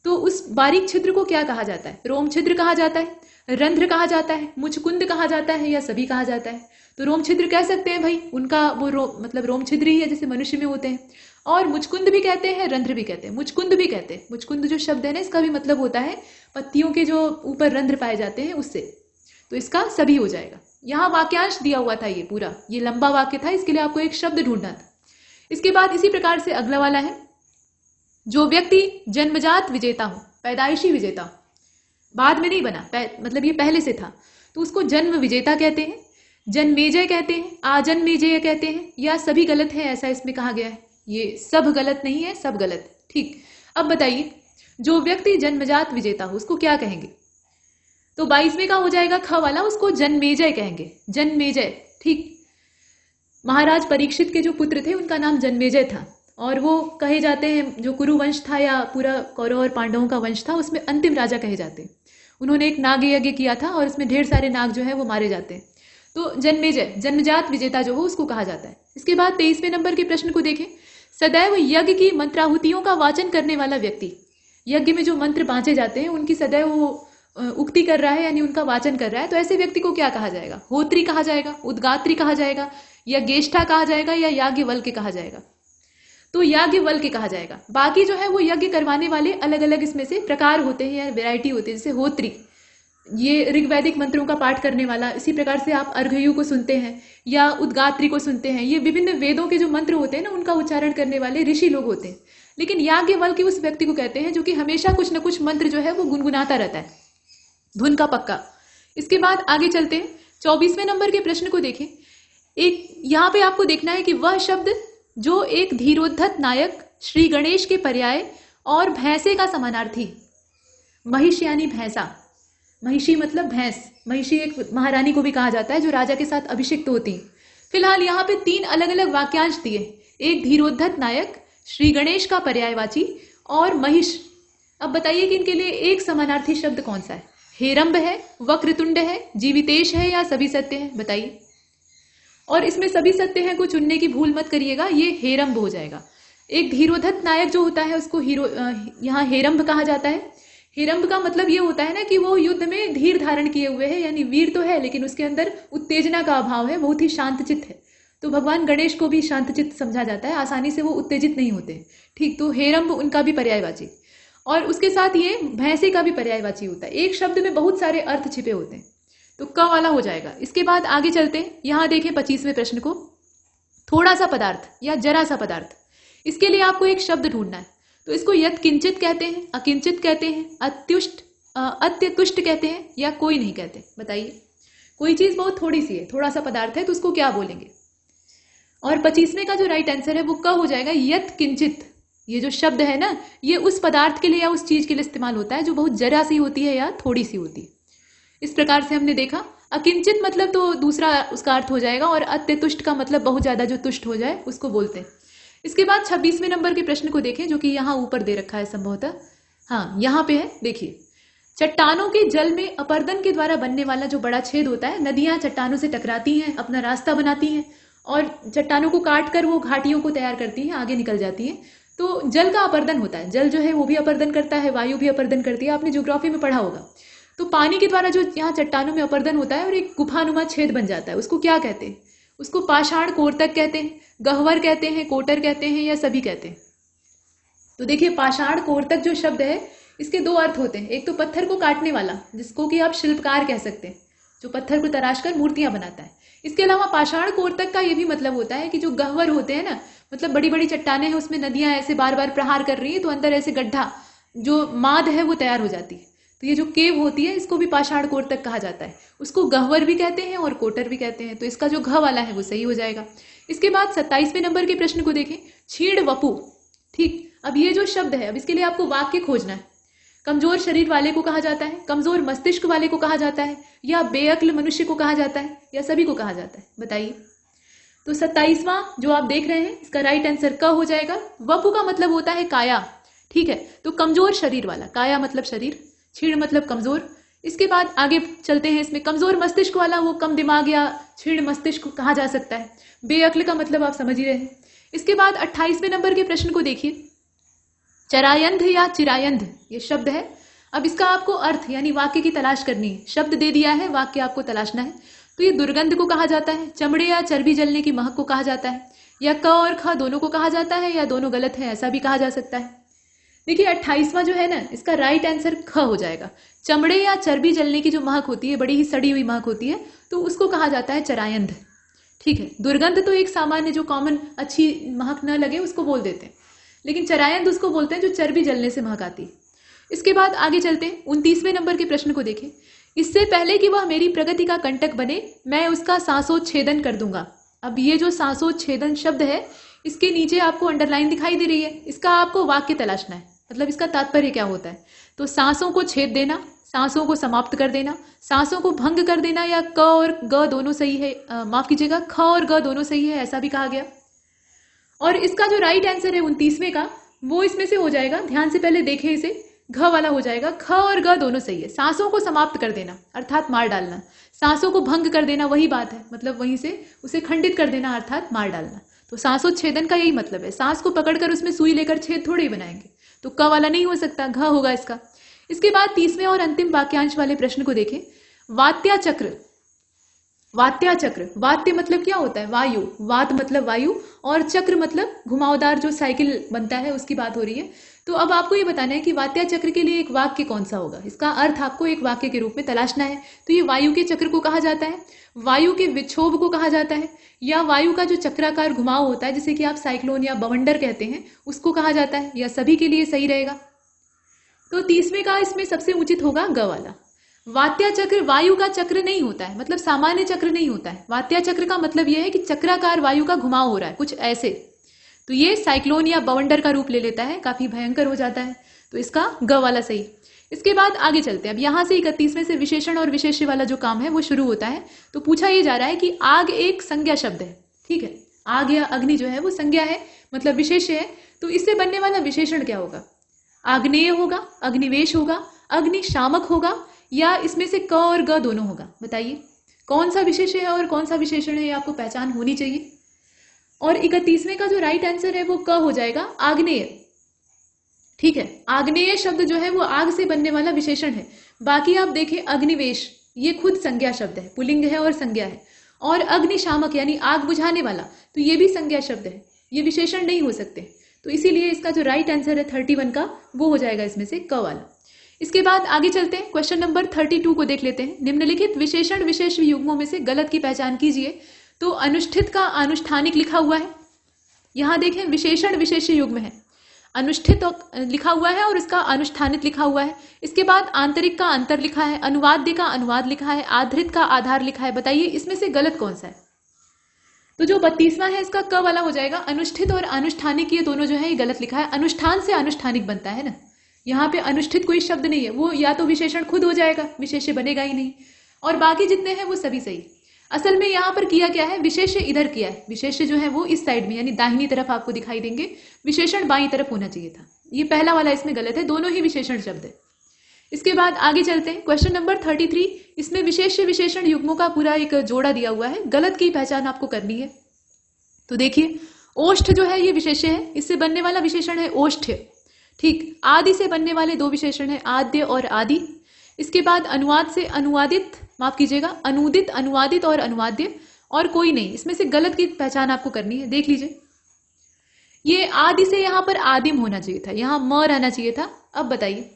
तो उस बारीक छिद्र को क्या कहा जाता है? रोम छिद्र कहा जाता है, रंध्र कहा जाता है, मुचकुंद कहा जाता है, या सभी कहा जाता है? तो रोम छिद्र कह सकते हैं भाई, उनका वो मतलब रोम छिद्र ही है जैसे मनुष्य में होते हैं। और मुचकुंद भी कहते हैं, रंध्र भी कहते हैं, मुचकुंद भी कहते हैं। मुचकुंद जो शब्द है ना, इसका भी मतलब होता है पत्तियों के जो ऊपर रंध्र पाए जाते हैं उससे। तो इसका सभी हो जाएगा। यहाँ वाक्यांश दिया हुआ था, ये पूरा ये लंबा वाक्य था, इसके लिए आपको एक शब्द ढूंढना था। इसके बाद इसी प्रकार से अगला वाला है, जो व्यक्ति जन्मजात विजेता हो, पैदाइशी विजेता हो, बाद में नहीं बना, मतलब ये पहले से था, तो उसको जन्म विजेता कहते हैं, जन्मेजय कहते हैं, आजन्मेजय कहते हैं, या सभी गलत है ऐसा इसमें कहा गया है? ये सब गलत नहीं है, सब गलत है। ठीक, अब बताइए, जो व्यक्ति जन्मजात विजेता हो उसको क्या कहेंगे? तो 22वें का हो जाएगा ख वाला, उसको जन्मेजय कहेंगे, जन्मेजय। ठीक, महाराज परीक्षित के जो पुत्र थे उनका नाम जन्मेजय था, और वो कहे जाते हैं, जो कुरु वंश था या पूरा कौरव और पांडवों का वंश था, उसमें अंतिम राजा कहे जाते हैं। उन्होंने एक नाग यज्ञ किया था और इसमें ढेर सारे नाग जो है वो मारे जाते हैं। तो जन्मेजय, जन्मजात विजेता जो हो उसको कहा जाता है। इसके बाद 23वें नंबर के प्रश्न को देखें, सदैव यज्ञ की मंत्राहुतियों का वाचन करने वाला व्यक्ति, यज्ञ में जो मंत्र बांचे जाते हैं उनकी सदैव वो उक्ति कर रहा है, यानी उनका वाचन कर रहा है, तो ऐसे व्यक्ति को क्या कहा जाएगा? होत्री कहा जाएगा, उद्गात्री कहा जाएगा, या ज्येष्ठा कहा जाएगा, या याज्ञवल्क्य कहा जाएगा? तो याज्ञवल्क्य कहा जाएगा। बाकी जो है वो यज्ञ करवाने वाले अलग अलग इसमें से प्रकार होते हैं या वैरायटी होती है। जैसे होत्री, ये ऋग्वैदिक मंत्रों का पाठ करने वाला, इसी प्रकार से आप अर्घयु को सुनते हैं या उद्गात्री को सुनते हैं, ये विभिन्न वेदों के जो मंत्र होते हैं ना उनका उच्चारण करने वाले ऋषि लोग होते हैं। लेकिन याज्ञवल्क्य उस व्यक्ति को कहते हैं जो कि हमेशा कुछ न कुछ मंत्र जो है वो गुनगुनाता रहता है, धुन का पक्का। इसके बाद आगे चलते हैं, 24वें नंबर के प्रश्न को देखें। एक यहाँ पे आपको देखना है कि वह शब्द जो एक धीरोद्धत नायक, श्री गणेश के पर्याय और भैंसे का समानार्थी, महिष यानी भैंसा, महिषी मतलब भैंस, महिषी एक महारानी को भी कहा जाता है जो राजा के साथ अभिषिक्त होती है। फिलहाल यहाँ पे 3 अलग अलग वाक्यांश दिए, एक धीरोद्धत नायक, श्री गणेश का पर्यायवाची और महिष। अब बताइए कि इनके लिए एक समानार्थी शब्द कौन सा है? हेरंब है, वक्रतुंड है, जीवितेश है, या सभी सत्य है? बताइए। और इसमें सभी सत्य हैं को चुनने की भूल मत करिएगा, ये हेरंब हो जाएगा। एक धीरोद्धत नायक जो होता है उसको यहाँ हेरंब कहा जाता है। हेरंब का मतलब ये होता है ना कि वो युद्ध में धीर धारण किए हुए है, यानी वीर तो है लेकिन उसके अंदर उत्तेजना का अभाव है, बहुत ही शांतचित्त है। तो भगवान गणेश को भी शांतचित्त समझा जाता है, आसानी से वो उत्तेजित नहीं होते। ठीक, तो हेरंब उनका भी पर्यायवाची, और उसके साथ ये भैंसे का भी पर्यायवाची होता है। एक शब्द में बहुत सारे अर्थ छिपे होते हैं, तो क वाला हो जाएगा। इसके बाद आगे चलते हैं, यहाँ देखें 25वें प्रश्न को, थोड़ा सा पदार्थ या जरा सा पदार्थ, इसके लिए आपको एक शब्द ढूंढना है। तो इसको यत किंचित कहते हैं, अकिंचित कहते हैं, अत्यतुष्ट कहते हैं, या कोई नहीं कहते? बताइए। कोई चीज बहुत थोड़ी सी है, थोड़ा सा पदार्थ है, तो उसको क्या बोलेंगे? और 25वें का जो राइट आंसर है वो क हो जाएगा, यत किंचित। ये जो शब्द है ना, ये उस पदार्थ के लिए या उस चीज के लिए इस्तेमाल होता है जो बहुत जरा सी होती है या थोड़ी सी होती है। इस प्रकार से हमने देखा। अकिंचित मतलब तो दूसरा उसका अर्थ हो जाएगा, और अत्यतुष्ट का मतलब बहुत ज्यादा जो तुष्ट हो जाए उसको बोलते हैं। इसके बाद 26वें नंबर के प्रश्न को देखें, जो कि यहाँ ऊपर दे रखा है संभवतः, हाँ यहाँ पे है। देखिए, चट्टानों के जल में अपर्दन के द्वारा बनने वाला जो बड़ा छेद होता है, नदियां चट्टानों से टकराती हैं, अपना रास्ता बनाती हैं और चट्टानों को काट कर वो घाटियों को तैयार करती हैं, आगे निकल जाती हैं। तो जल का अपर्दन होता है, जल जो है वो भी अपर्दन करता है, वायु भी अपर्दन करती है, आपने ज्योग्राफी में पढ़ा होगा। तो पानी के द्वारा जो यहाँ चट्टानों में अपर्दन होता है और एक गुफानुमा छेद बन जाता है, उसको क्या कहते हैं? उसको पाषाण कोर्तक कहते हैं, गह्वर कहते हैं, कोटर कहते हैं, या सभी कहते हैं? तो देखिए, पाषाण कोर्तक जो शब्द है इसके 2 अर्थ होते हैं। एक तो पत्थर को काटने वाला, जिसको कि आप शिल्पकार कह सकते हैं, जो पत्थर को तराश कर मूर्तियां बनाता है। इसके अलावा पाषाण कोर्तक का ये भी मतलब होता है कि जो गह्वर होते हैं ना, मतलब बड़ी बड़ी चट्टानें हैं, उसमें नदियां ऐसे बार बार प्रहार कर रही है, तो अंदर ऐसे गड्ढा जो माद है वो तैयार हो जाती है। तो ये जो केव होती है इसको भी पाषाण कोर्तक कहा जाता है। उसको गह्वर भी कहते हैं और कोटर भी कहते हैं। तो इसका जो घ वाला है वो सही हो जाएगा। इसके बाद 27वें नंबर के प्रश्न को देखें, छीड़ वपु। ठीक, अब ये जो शब्द है, अब इसके लिए आपको वाक्य खोजना है। कमजोर शरीर वाले को कहा जाता है, कमजोर मस्तिष्क वाले को कहा जाता है, या बेअक्ल मनुष्य को कहा जाता है, या सभी को कहा जाता है? बताइए। तो 27वां जो आप देख रहे हैं, इसका राइट आंसर क हो जाएगा। वपु का मतलब होता है काया। ठीक है, तो कमजोर शरीर वाला, काया मतलब शरीर, छीड़ मतलब कमजोर, इसके बाद आगे चलते हैं। इसमें कमजोर मस्तिष्क वाला वो कम दिमाग या क्षीण मस्तिष्क कहा जा सकता है। बेअक्ल का मतलब आप समझ ही रहे हैं। इसके बाद 28वें नंबर के प्रश्न को देखिए। चरायंध या चिरायंध ये शब्द है। अब इसका आपको अर्थ यानी वाक्य की तलाश करनी है। शब्द दे दिया है, वाक्य आपको तलाशना है। तो ये दुर्गंध को कहा जाता है, चमड़े या चर्बी जलने की महक को कहा जाता है, या क और ख दोनों को कहा जाता है, या दोनों गलत है ऐसा भी कहा जा सकता है। देखिए 28वां जो है ना, इसका राइट आंसर ख हो जाएगा। चमड़े या चर्बी जलने की जो महक होती है, बड़ी ही सड़ी हुई महक होती है, तो उसको कहा जाता है चरायंध। ठीक है, दुर्गंध तो एक सामान्य जो कॉमन अच्छी महक न लगे उसको बोल देते हैं, लेकिन चरायंध उसको बोलते हैं जो चर्बी जलने से महक आती है। इसके बाद आगे चलते हैं। 29वें नंबर के प्रश्न को देखें। इससे पहले कि वह मेरी प्रगति का कंटक बने, मैं उसका सांसोच्छेदन कर दूंगा। अब ये जो सांसोच्छेदन शब्द है, इसके नीचे आपको अंडरलाइन दिखाई दे रही है। इसका आपको वाक्य तलाशना है, मतलब इसका तात्पर्य क्या होता है। तो सांसों को छेद देना, सांसों को समाप्त कर देना, सांसों को भंग कर देना, या क और ग दोनों सही है, माफ कीजिएगा, ख और ग दोनों सही है ऐसा भी कहा गया। और इसका जो राइट आंसर है 29वें का, वो इसमें से हो जाएगा, ध्यान से पहले देखें इसे, घ वाला हो जाएगा। ख और ग दोनों सही है। सांसों को समाप्त कर देना अर्थात मार डालना, सांसों को भंग कर देना वही बात है, मतलब वहीं से उसे खंडित कर देना अर्थात मार डालना। तो सांसोच्छेदन का यही मतलब है। सांस को पकड़कर उसमें सुई लेकर छेद थोड़े ही बनाएंगे, तो क वाला नहीं हो सकता, घ होगा इसका। इसके बाद 30वें और अंतिम वाक्यांश वाले प्रश्न को देखें। वात्याचक्र, वात्याचक्र, वात्य मतलब क्या होता है, वायु, वात मतलब वायु, और चक्र मतलब घुमावदार जो साइकिल बनता है उसकी बात हो रही है। तो अब आपको ये बताना है कि वात्याचक्र के लिए एक वाक्य कौन सा होगा। इसका अर्थ आपको एक वाक्य के रूप में तलाशना है। तो ये वायु के चक्र को कहा जाता है, वायु के विक्षोभ को कहा जाता है, या वायु का जो चक्राकार घुमाव होता है जिसे कि आप साइक्लोन या बवंडर कहते हैं उसको कहा जाता है, या सभी के लिए सही रहेगा। तो 30वें का इसमें सबसे उचित होगा ग वाला। वात्याचक्र वायु का चक्र नहीं होता है, मतलब सामान्य चक्र नहीं होता है। वात्याचक्र का मतलब यह है कि चक्राकार वायु का घुमाव हो रहा है कुछ ऐसे, तो ये साइक्लोन या बवंडर का रूप ले लेता है, काफी भयंकर हो जाता है। तो इसका ग वाला सही। इसके बाद आगे चलते हैं। अब यहां से 31वें से विशेषण और विशेष्य वाला जो काम है वो शुरू होता है। तो पूछा ये जा रहा है कि आग एक संज्ञा शब्द है, ठीक है, आग या अग्नि जो है वो संज्ञा है, मतलब विशेष्य है। तो इससे बनने वाला विशेषण क्या होगा, आग्नेय होगा, अग्निवेश होगा, अग्निशामक होगा, या इसमें से क और ग दोनों होगा। बताइए कौन सा विशेष्य है और कौन सा विशेषण है, ये आपको पहचान होनी चाहिए। और 31वें का जो राइट आंसर है वो क हो जाएगा, आग्नेय। ठीक है, आग्नेय शब्द जो है वो आग से बनने वाला विशेषण है। बाकी आप देखें अग्निवेश, ये खुद संज्ञा शब्द है, पुल्लिंग है और संज्ञा है। और अग्निशामक यानी आग बुझाने वाला, तो ये भी संज्ञा शब्द है, ये विशेषण नहीं हो सकते। तो इसीलिए इसका जो राइट आंसर है 31 का, वो हो जाएगा इसमें से क वाला। इसके बाद आगे चलते हैं। क्वेश्चन नंबर 32 को देख लेते हैं। निम्नलिखित विशेषण विशेष युग्मों में से गलत की पहचान कीजिए। तो अनुष्ठित का आनुष्ठानिक लिखा हुआ है, यहां देखें विशेषण विशेष्य युग्म है, अनुष्ठित लिखा हुआ है और इसका अनुष्ठानित लिखा हुआ है। इसके बाद आंतरिक का अंतर लिखा है, अनुवाद्य का अनुवाद लिखा है, आधृत का आधार लिखा है। बताइए इसमें से गलत कौन सा है। तो जो 32वां है इसका क वाला हो जाएगा। अनुष्ठित और अनुष्ठानिक ये दोनों जो है ये गलत लिखा है। अनुष्ठान से अनुष्ठानिक बनता है ना, यहाँ पे अनुष्ठित कोई शब्द नहीं है, वो या तो विशेषण खुद हो जाएगा, विशेष्य बनेगा ही नहीं। और बाकी जितने हैं वो सभी सही। असल में यहाँ पर किया क्या है, विशेष्य इधर किया है, विशेष्य जो है वो इस साइड में यानी दाहिनी तरफ आपको दिखाई देंगे, विशेषण बाईं तरफ होना चाहिए था। ये पहला वाला इसमें गलत है, दोनों ही विशेषण शब्द है। इसके बाद आगे चलते हैं। क्वेश्चन नंबर 33, इसमें विशेष्य विशेषण युग्मों का पूरा एक जोड़ा दिया हुआ है, गलत की पहचान आपको करनी है। तो देखिए ओष्ठ जो है ये विशेष्य है, इससे बनने वाला विशेषण है ओष्ठ्य। ठीक, आदि से बनने वाले दो विशेषण है आद्य और आदि। इसके बाद अनुवाद से अनुवादित, माफ कीजिएगा, अनुदित, अनुवादित और अनुवाद्य, और कोई नहीं। इसमें से गलत की पहचान आपको करनी है। देख लीजिए, ये आदि से यहां पर आदिम होना चाहिए था, यहां म रहना चाहिए था। अब बताइए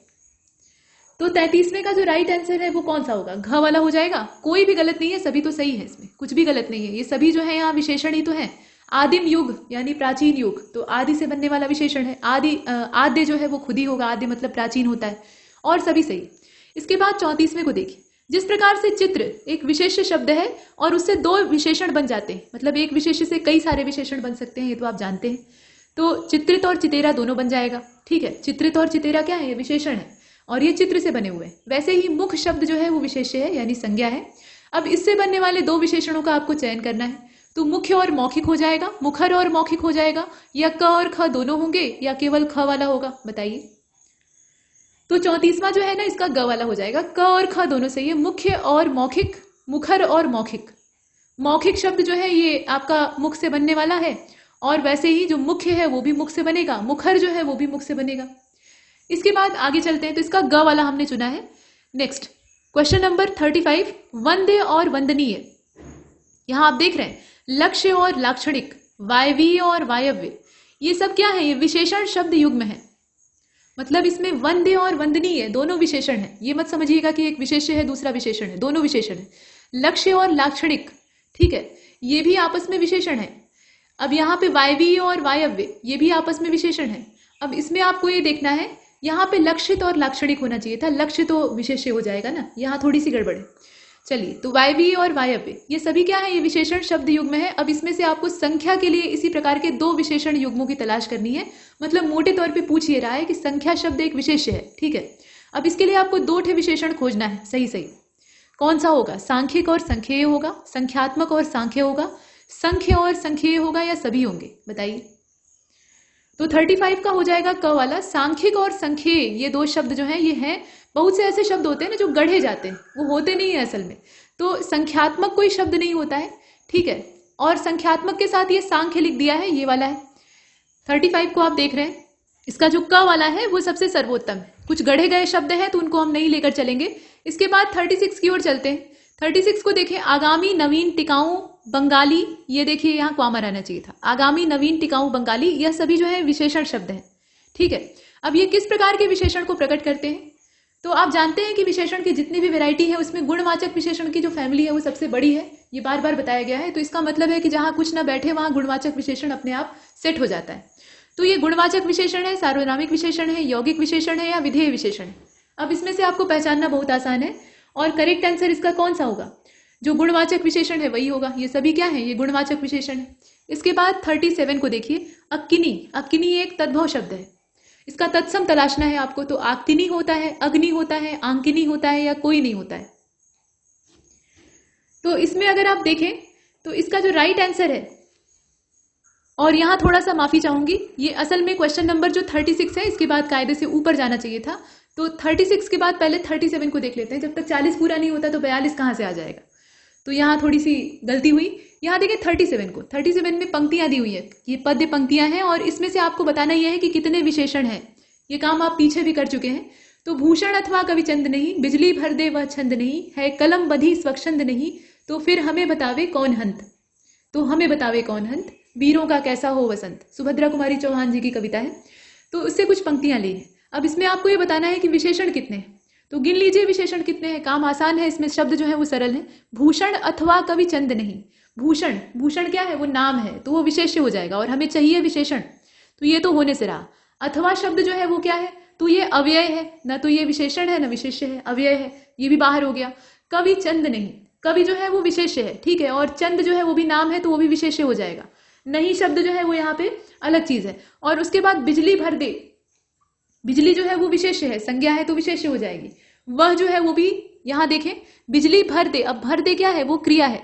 तो 33वें का जो राइट आंसर है वो कौन सा होगा, घ वाला हो जाएगा। कोई भी गलत नहीं है, सभी तो सही है, इसमें कुछ भी गलत नहीं है। ये सभी जो है यहाँ विशेषण ही तो है। आदिम युग यानी प्राचीन युग, तो आदि से बनने वाला विशेषण है। आद्य जो है वो खुद ही होगा, आद्य मतलब प्राचीन होता है, और सभी सही। इसके बाद 34वें को देखिए। जिस प्रकार से चित्र एक विशेष शब्द है और उससे दो विशेषण बन जाते हैं, मतलब एक विशेष से कई सारे विशेषण बन सकते हैं, ये तो आप जानते हैं। तो चित्रित और चितेरा दोनों बन जाएगा। ठीक है, चित्रित और चितेरा क्या है, ये विशेषण है और ये चित्र से बने हुए हैं। वैसे ही मुख शब्द जो है वो विशेष्य है यानी संज्ञा है। अब इससे बनने वाले दो विशेषणों का आपको चयन करना है। तो मुख्य और मौखिक हो जाएगा, मुखर और मौखिक हो जाएगा, या क और ख दोनों होंगे, या केवल ख वाला होगा। बताइए तो 34वां जो है ना इसका ग वाला हो जाएगा। क और ख दोनों सही है। मुख्य और मौखिक, मुखर और मौखिक। मौखिक शब्द जो है ये आपका मुख से बनने वाला है, और वैसे ही जो मुख्य है वो भी मुख से बनेगा, मुखर जो है वो भी मुख से बनेगा। इसके बाद आगे चलते हैं, तो इसका ग वाला हमने चुना है। नेक्स्ट क्वेश्चन नंबर 35, वंद्य और वंदनीय। यहां आप देख रहे हैं लक्ष्य और लाक्षणिक, वायवीय और वायव्य, ये सब क्या है, ये विशेषण शब्द युग्म है। मतलब इसमें वंद्य और वंदनीय दोनों विशेषण है। ये मत समझिएगा कि एक विशेष्य है दूसरा विशेषण है, दोनों विशेषण है। लक्ष्य और लाक्षणिक, ठीक है, ये भी आपस में विशेषण है। अब यहाँ पे वायवीय और वायव्य, ये भी आपस में विशेषण है। अब इसमें आपको ये देखना है, यहाँ पे लक्षित और लाक्षणिक होना चाहिए था, लक्ष्य तो विशेष्य हो जाएगा ना, यहाँ थोड़ी सी गड़बड़ है। चलिए, तो वायवीय और वायव्य ये सभी क्या है, ये विशेषण शब्द युग्म है। अब इसमें से आपको संख्या के लिए इसी प्रकार के 2 विशेषण युग्मों की तलाश करनी है। मतलब मोटे तौर पे पूछ ये रहा है कि संख्या शब्द एक विशेष्य है, ठीक है। अब इसके लिए आपको 2 ठे विशेषण खोजना है सही सही। कौन सा होगा, सांख्यिक और संख्येय होगा, संख्यात्मक और सांख्य होगा, संख्य और संख्येय होगा, या सभी होंगे, बताइए। तो 35 का हो जाएगा क वाला। सांख्यिक और संख्येय ये 2 शब्द जो हैं ये हैं, बहुत से ऐसे शब्द होते हैं ना जो गढ़े जाते हैं, वो होते नहीं है असल में। तो संख्यात्मक कोई शब्द नहीं होता है, ठीक है, और संख्यात्मक के साथ ये सांख्य लिख दिया है, ये वाला है। 35 को आप देख रहे हैं, इसका जो क वाला है वो सबसे सर्वोत्तम है। कुछ गढ़े गए शब्द हैं तो उनको हम नहीं लेकर चलेंगे। इसके बाद 36 की ओर चलते हैं। 36 को देखिए, आगामी नवीन टिकाऊ बंगाली, ये देखिए यहाँ क्वामा रहना चाहिए था, आगामी नवीन टिकाऊ बंगाली, यह सभी जो है विशेषण शब्द हैं, ठीक है। अब ये किस प्रकार के विशेषण को प्रकट करते हैं, तो आप जानते हैं कि विशेषण की जितनी भी वैरायटी है उसमें गुणवाचक विशेषण की जो फैमिली है वो सबसे बड़ी है, ये बार बार बताया गया है। तो इसका मतलब है कि जहां कुछ ना बैठे वहां गुणवाचक विशेषण अपने आप सेट हो जाता है। तो ये गुणवाचक विशेषण है, सार्वनामिक विशेषण है, यौगिक विशेषण है, या विधेय विशेषण है। अब इसमें से आपको पहचानना बहुत आसान है, और करेक्ट आंसर इसका कौन सा होगा, जो गुणवाचक विशेषण है वही होगा। ये सभी क्या है, ये गुणवाचक विशेषण है। इसके बाद 37 को देखिए, अक्किनी। अक्किनी एक तद्भव शब्द है, इसका तत्सम तलाशना है आपको। तो आक्तिनी होता है, अग्नि होता है, आंकिनी होता है, या कोई नहीं होता है। तो इसमें अगर आप देखें तो इसका जो राइट आंसर है, और यहां थोड़ा सा माफी चाहूंगी, ये असल में क्वेश्चन नंबर जो 36 है इसके बाद कायदे से ऊपर जाना चाहिए था। तो 36 के बाद पहले 37 को देख लेते हैं। जब तक 40 पूरा नहीं होता तो 42 कहां से आ जाएगा, तो यहाँ थोड़ी सी गलती हुई। यहाँ देखिए 37 को, 37 में पंक्तियां दी हुई है, ये पद्य पंक्तियां हैं, और इसमें से आपको बताना यह है कि कितने विशेषण हैं। ये काम आप पीछे भी कर चुके हैं। तो भूषण अथवा कविचंद नहीं, बिजली भर दे वह छंद नहीं, है कलम बधी स्वच्छंद नहीं, तो फिर हमें बतावे कौन हंत। तो हमें बतावे कौन हंत, वीरों का कैसा हो वसंत, सुभद्रा कुमारी चौहान जी की कविता है। तो उससे कुछ पंक्तियां ली हैं। अब इसमें आपको ये बताना है कि विशेषण कितने हैं, तो गिन लीजिए विशेषण कितने हैं। काम आसान है, इसमें शब्द जो है वो सरल है। भूषण अथवा कवि चंद नहीं, भूषण, भूषण क्या है, वो नाम है, तो वो विशेष्य हो जाएगा, और हमें चाहिए विशेषण, तो ये तो होने से रहा। अथवा शब्द जो है वो क्या है, तो ये अव्यय है, ना तो ये विशेषण है ना विशेष्य है, अव्यय है, ये भी बाहर हो गया। कवि चंद नहीं, कवि जो है वो विशेष्य है, ठीक है, और चंद जो है वो भी नाम है, तो वो भी विशेष्य हो जाएगा। नहीं शब्द जो है वो यहाँ पे अलग चीज है। और उसके बाद बिजली भर दे, बिजली जो है वो विशेष्य है, संज्ञा है तो विशेष्य हो जाएगी। वह जो है वो भी, यहां देखें बिजली भर दे, अब भर दे क्या है, वो क्रिया है,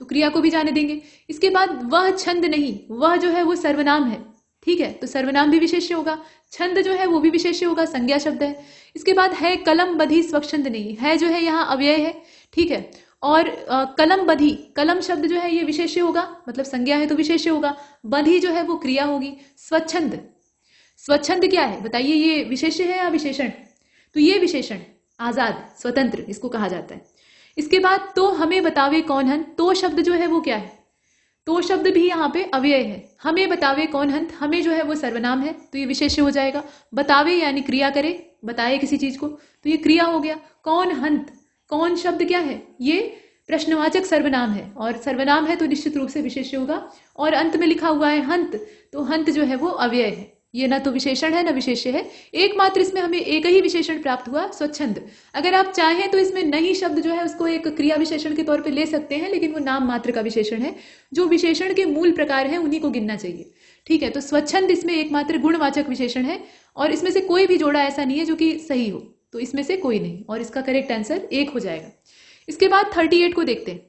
तो क्रिया को भी जाने देंगे। इसके बाद वह छंद नहीं, वह जो है वो सर्वनाम है, ठीक है, तो सर्वनाम भी विशेष्य होगा। छंद जो है वो भी विशेष्य होगा, संज्ञा शब्द है। इसके बाद है कलम बधी स्वच्छंद नहीं, है जो है यहाँ अव्यय है, ठीक है, और कलम बधी, कलम शब्द जो है ये विशेष्य होगा, मतलब संज्ञा है तो विशेष्य होगा। बधी जो है वो क्रिया होगी। स्वच्छंद, स्वच्छंद क्या है बताइए, ये विशेष्य है या विशेषण, तो ये विशेषण, आजाद, स्वतंत्र इसको कहा जाता है। इसके बाद तो हमें बतावे कौन हंत, तो शब्द जो है वो क्या है, तो शब्द भी यहाँ पे अव्यय है। हमें बतावे कौन हंत, हमें जो है वो सर्वनाम है, तो ये विशेष्य हो जाएगा। बतावे यानी क्रिया करे, बताए किसी चीज को, तो ये क्रिया हो गया। कौन हंत, कौन शब्द क्या है, ये प्रश्नवाचक सर्वनाम है, और सर्वनाम है तो निश्चित रूप से विशेष्य होगा। और अंत में लिखा हुआ है हंत, तो हंत जो है वो अव्यय है, ये ना तो विशेषण है ना विशेष्य है। एकमात्र इसमें हमें एक ही विशेषण प्राप्त हुआ, स्वच्छंद। अगर आप चाहें तो इसमें नहीं शब्द जो है उसको एक क्रिया विशेषण के तौर पे ले सकते हैं, लेकिन वो नाम मात्र का विशेषण है। जो विशेषण के मूल प्रकार है उन्हीं को गिनना चाहिए, ठीक है। तो स्वच्छंद इसमें एकमात्र गुणवाचक विशेषण है, और इसमें से कोई भी जोड़ा ऐसा नहीं है जो कि सही हो, तो इसमें से कोई नहीं, और इसका करेक्ट आंसर 1 हो जाएगा। इसके बाद 38 को देखते हैं।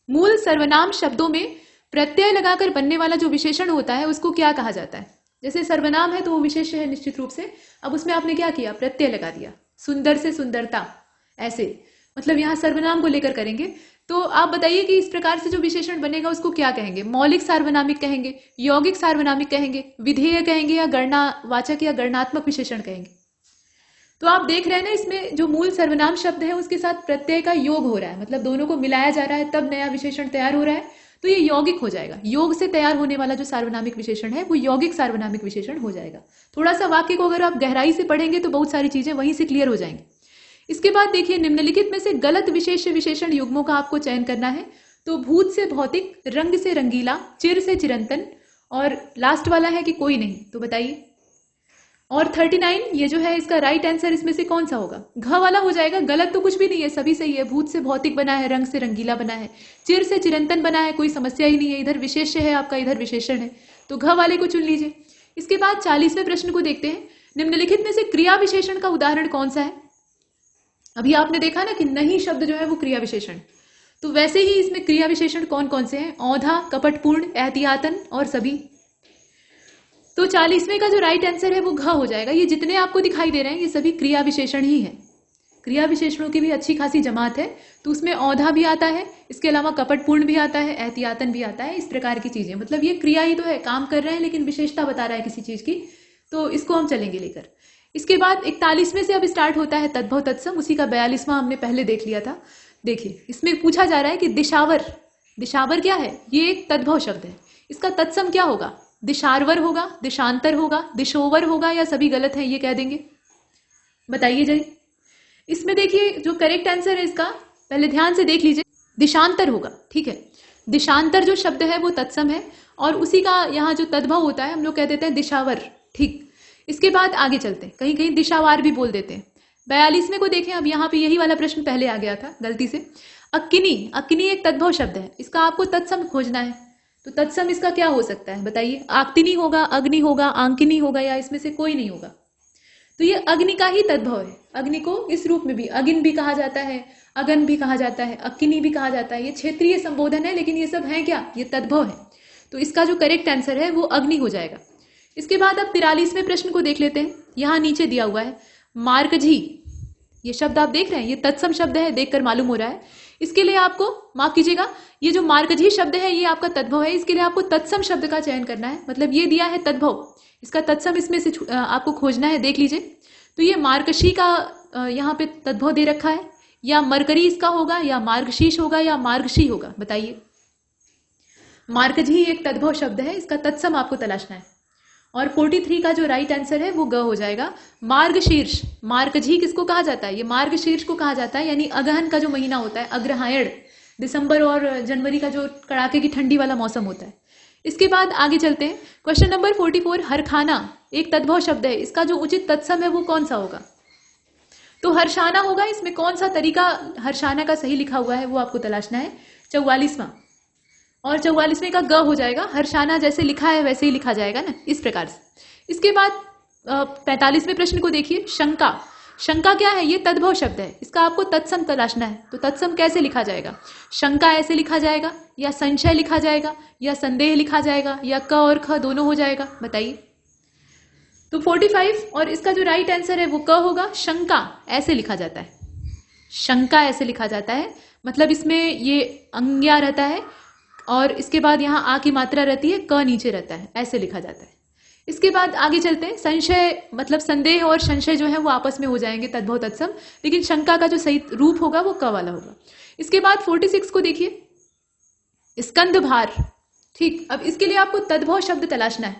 मूल सर्वनाम शब्दों में प्रत्यय लगाकर बनने वाला जो विशेषण होता है उसको क्या कहा जाता है, जैसे सर्वनाम है तो वो विशेष्य है निश्चित रूप से, अब उसमें आपने क्या किया, प्रत्यय लगा दिया, सुंदर से सुंदरता, ऐसे, मतलब यहाँ सर्वनाम को लेकर करेंगे। तो आप बताइए कि इस प्रकार से जो विशेषण बनेगा उसको क्या कहेंगे, मौलिक सार्वनामिक कहेंगे, यौगिक सार्वनामिक कहेंगे, विधेय कहेंगे, या गणनावाचक या गणनात्मक विशेषण कहेंगे। तो आप देख रहे हैं ना, इसमें जो मूल सर्वनाम शब्द है उसके साथ प्रत्यय का योग हो रहा है, मतलब दोनों को मिलाया जा रहा है तब नया विशेषण तैयार हो रहा है, तो ये यौगिक हो जाएगा। योग से तैयार होने वाला जो सार्वनामिक विशेषण है वो यौगिक सार्वनामिक विशेषण हो जाएगा। थोड़ा सा वाक्य को अगर आप गहराई से पढ़ेंगे तो बहुत सारी चीजें वहीं से क्लियर हो जाएंगी। इसके बाद देखिए, निम्नलिखित में से गलत विशेष्य विशेषण युग्मों का आपको चयन करना है। तो भूत से भौतिक, रंग से रंगीला, चिर से चिरंतन, और लास्ट वाला है कि कोई नहीं। तो बताइए, और 39 ये जो है इसका राइट आंसर इसमें से कौन सा होगा, घ वाला हो जाएगा। गलत तो कुछ भी नहीं है, सभी सही है। भूत से भौतिक बना है, रंग से रंगीला बना है, चिर से चिरंतन बना है, कोई समस्या ही नहीं है। इधर विशेष्य है आपका, इधर विशेषण है, तो घ वाले को चुन लीजिए। इसके बाद 40वें प्रश्न को देखते हैं। निम्नलिखित में से क्रिया विशेषण का उदाहरण कौन सा है। अभी आपने देखा ना कि नहीं शब्द जो है वो क्रिया विशेषण, तो वैसे ही इसमें क्रिया विशेषण कौन कौन से हैं, औधा, कपटपूर्ण, एहतियातन और सभी। तो 40वें का जो राइट आंसर है वो घ हो जाएगा। ये जितने आपको दिखाई दे रहे हैं ये सभी क्रिया विशेषण ही है। क्रिया विशेषणों की भी अच्छी खासी जमात है, तो उसमें औधा भी आता है, इसके अलावा कपटपूर्ण भी आता है, एहतियातन भी आता है, इस प्रकार की चीजें। मतलब ये क्रिया ही तो है, काम कर रहे हैं लेकिन विशेषता बता रहा है किसी चीज की, तो इसको हम चलेंगे लेकर। इसके बाद 41वें से अब स्टार्ट होता है तद्भव तत्सम, उसी का 42वां हमने पहले देख लिया था। देखिए, इसमें पूछा जा रहा है कि दिशावर, दिशावर क्या है, ये एक तद्भव शब्द है, इसका तत्सम क्या होगा, दिशारवर होगा, दिशांतर होगा, दिशोवर होगा, या सभी गलत है ये कह देंगे। बताइए जरी। इसमें देखिए जो करेक्ट आंसर है इसका, पहले ध्यान से देख लीजिए, दिशांतर होगा। ठीक है, दिशांतर जो शब्द है वो तत्सम है, और उसी का यहाँ जो तद्भव होता है हम लोग कह देते हैं दिशावर। ठीक, इसके बाद आगे चलते हैं, कहीं कहीं दिशावार भी बोल देते हैं। 42वें को देखें, अब यहाँ पे यही वाला प्रश्न पहले आ गया था गलती से। अक्किनी, अक्किनी एक तद्भव शब्द है, इसका आपको तत्सम खोजना है। तो तत्सम इसका क्या हो सकता है बताइए, आक्तिनी होगा, अग्नि होगा, आंकिनी होगा, या इसमें से कोई नहीं होगा। तो ये अग्नि का ही तद्भव है। अग्नि को इस रूप में भी अगिन भी कहा जाता है, अगन भी कहा जाता है, अक्किनी भी कहा जाता है। ये क्षेत्रीय संबोधन है, लेकिन ये सब है क्या, ये तद्भव है। तो इसका जो करेक्ट आंसर है वो अग्नि हो जाएगा। इसके बाद अब 43वें प्रश्न को देख लेते हैं। यहाँ नीचे दिया हुआ है मार्कझी, ये शब्द आप देख रहे हैं, ये तत्सम शब्द है, देखकर मालूम हो रहा है। इसके लिए आपको माफ कीजिएगा, ये जो मार्कझी शब्द है ये आपका तद्भव है, इसके लिए आपको तत्सम शब्द का चयन करना है। मतलब ये दिया है तद्भव, इसका तत्सम इसमें से आपको खोजना है। देख लीजिए, तो ये मार्कशी का यहाँ पे तद्भव दे रखा है, या मरकरी इसका होगा, या मार्गशीष होगा, या मार्गशी होगा। बताइए, मार्कझी एक तद्भव शब्द है, इसका तत्सम आपको तलाशना है। और 43 का जो राइट आंसर है वो ग हो जाएगा। मार्गशीर्ष, मार्कझी किसको कहा जाता है, ये मार्गशीर्ष को कहा जाता है, यानी अगहन का जो महीना होता है, अग्रहायण, दिसंबर और जनवरी का जो कड़ाके की ठंडी वाला मौसम होता है। इसके बाद आगे चलते हैं। क्वेश्चन नंबर 44, हरखाना एक तद्भव शब्द है, इसका जो उचित तत्सम है वो कौन सा होगा। तो हर्षाना होगा, इसमें कौन सा तरीका हर्षाना का सही लिखा हुआ है वो आपको तलाशना है। 44वां, और 44वें का ग हो जाएगा। हर्षाना जैसे लिखा है वैसे ही लिखा जाएगा ना, इस प्रकार से। इसके बाद 45वें प्रश्न को देखिए, शंका, शंका क्या है, ये तद्भव शब्द है, इसका आपको तत्सम तलाशना है। तो तत्सम कैसे लिखा जाएगा, शंका ऐसे लिखा जाएगा, या संशय लिखा जाएगा, या संदेह लिखा जाएगा, या क और ख दोनों हो जाएगा। बताइए। तो 45 और इसका जो राइट आंसर है वो क होगा। शंका ऐसे लिखा जाता है, शंका ऐसे लिखा जाता है, मतलब इसमें ये अंग्या रहता है और इसके बाद यहाँ आ की मात्रा रहती है, क नीचे रहता है, ऐसे लिखा जाता है। इसके बाद आगे चलते हैं। संशय मतलब संदेह और संशय जो है वो आपस में हो जाएंगे तद्भव तत्सम, लेकिन शंका का जो सही रूप होगा वो क वाला होगा। इसके बाद 46 को देखिए, स्कंद भार। ठीक, अब इसके लिए आपको तद्भव शब्द तलाशना है,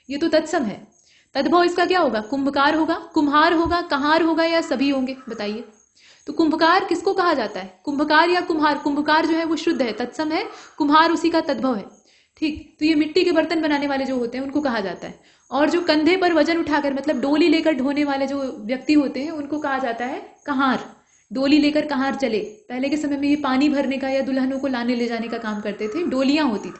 ये तो तत्सम है। तद्भव इसका क्या होगा, कुंभकार होगा, कुम्हार होगा, कहार होगा, या सभी होंगे। बताइए। तो कुंभकार किसको कहा जाता है, कुंभकार या कुम्हार। कुंभकार जो है वो शुद्ध है, तत्सम है, कुम्हार उसी का तद्भव है। ठीक, तो ये मिट्टी के बर्तन बनाने वाले जो होते हैं उनको कहा जाता है। और जो कंधे पर वजन उठाकर मतलब डोली लेकर ढोने वाले जो व्यक्ति होते हैं उनको कहा जाता है कहार। डोली लेकर कहार चले, पहले के समय में ये पानी भरने का या दुल्हनों को लाने ले जाने का काम करते थे, डोलियां होती थी,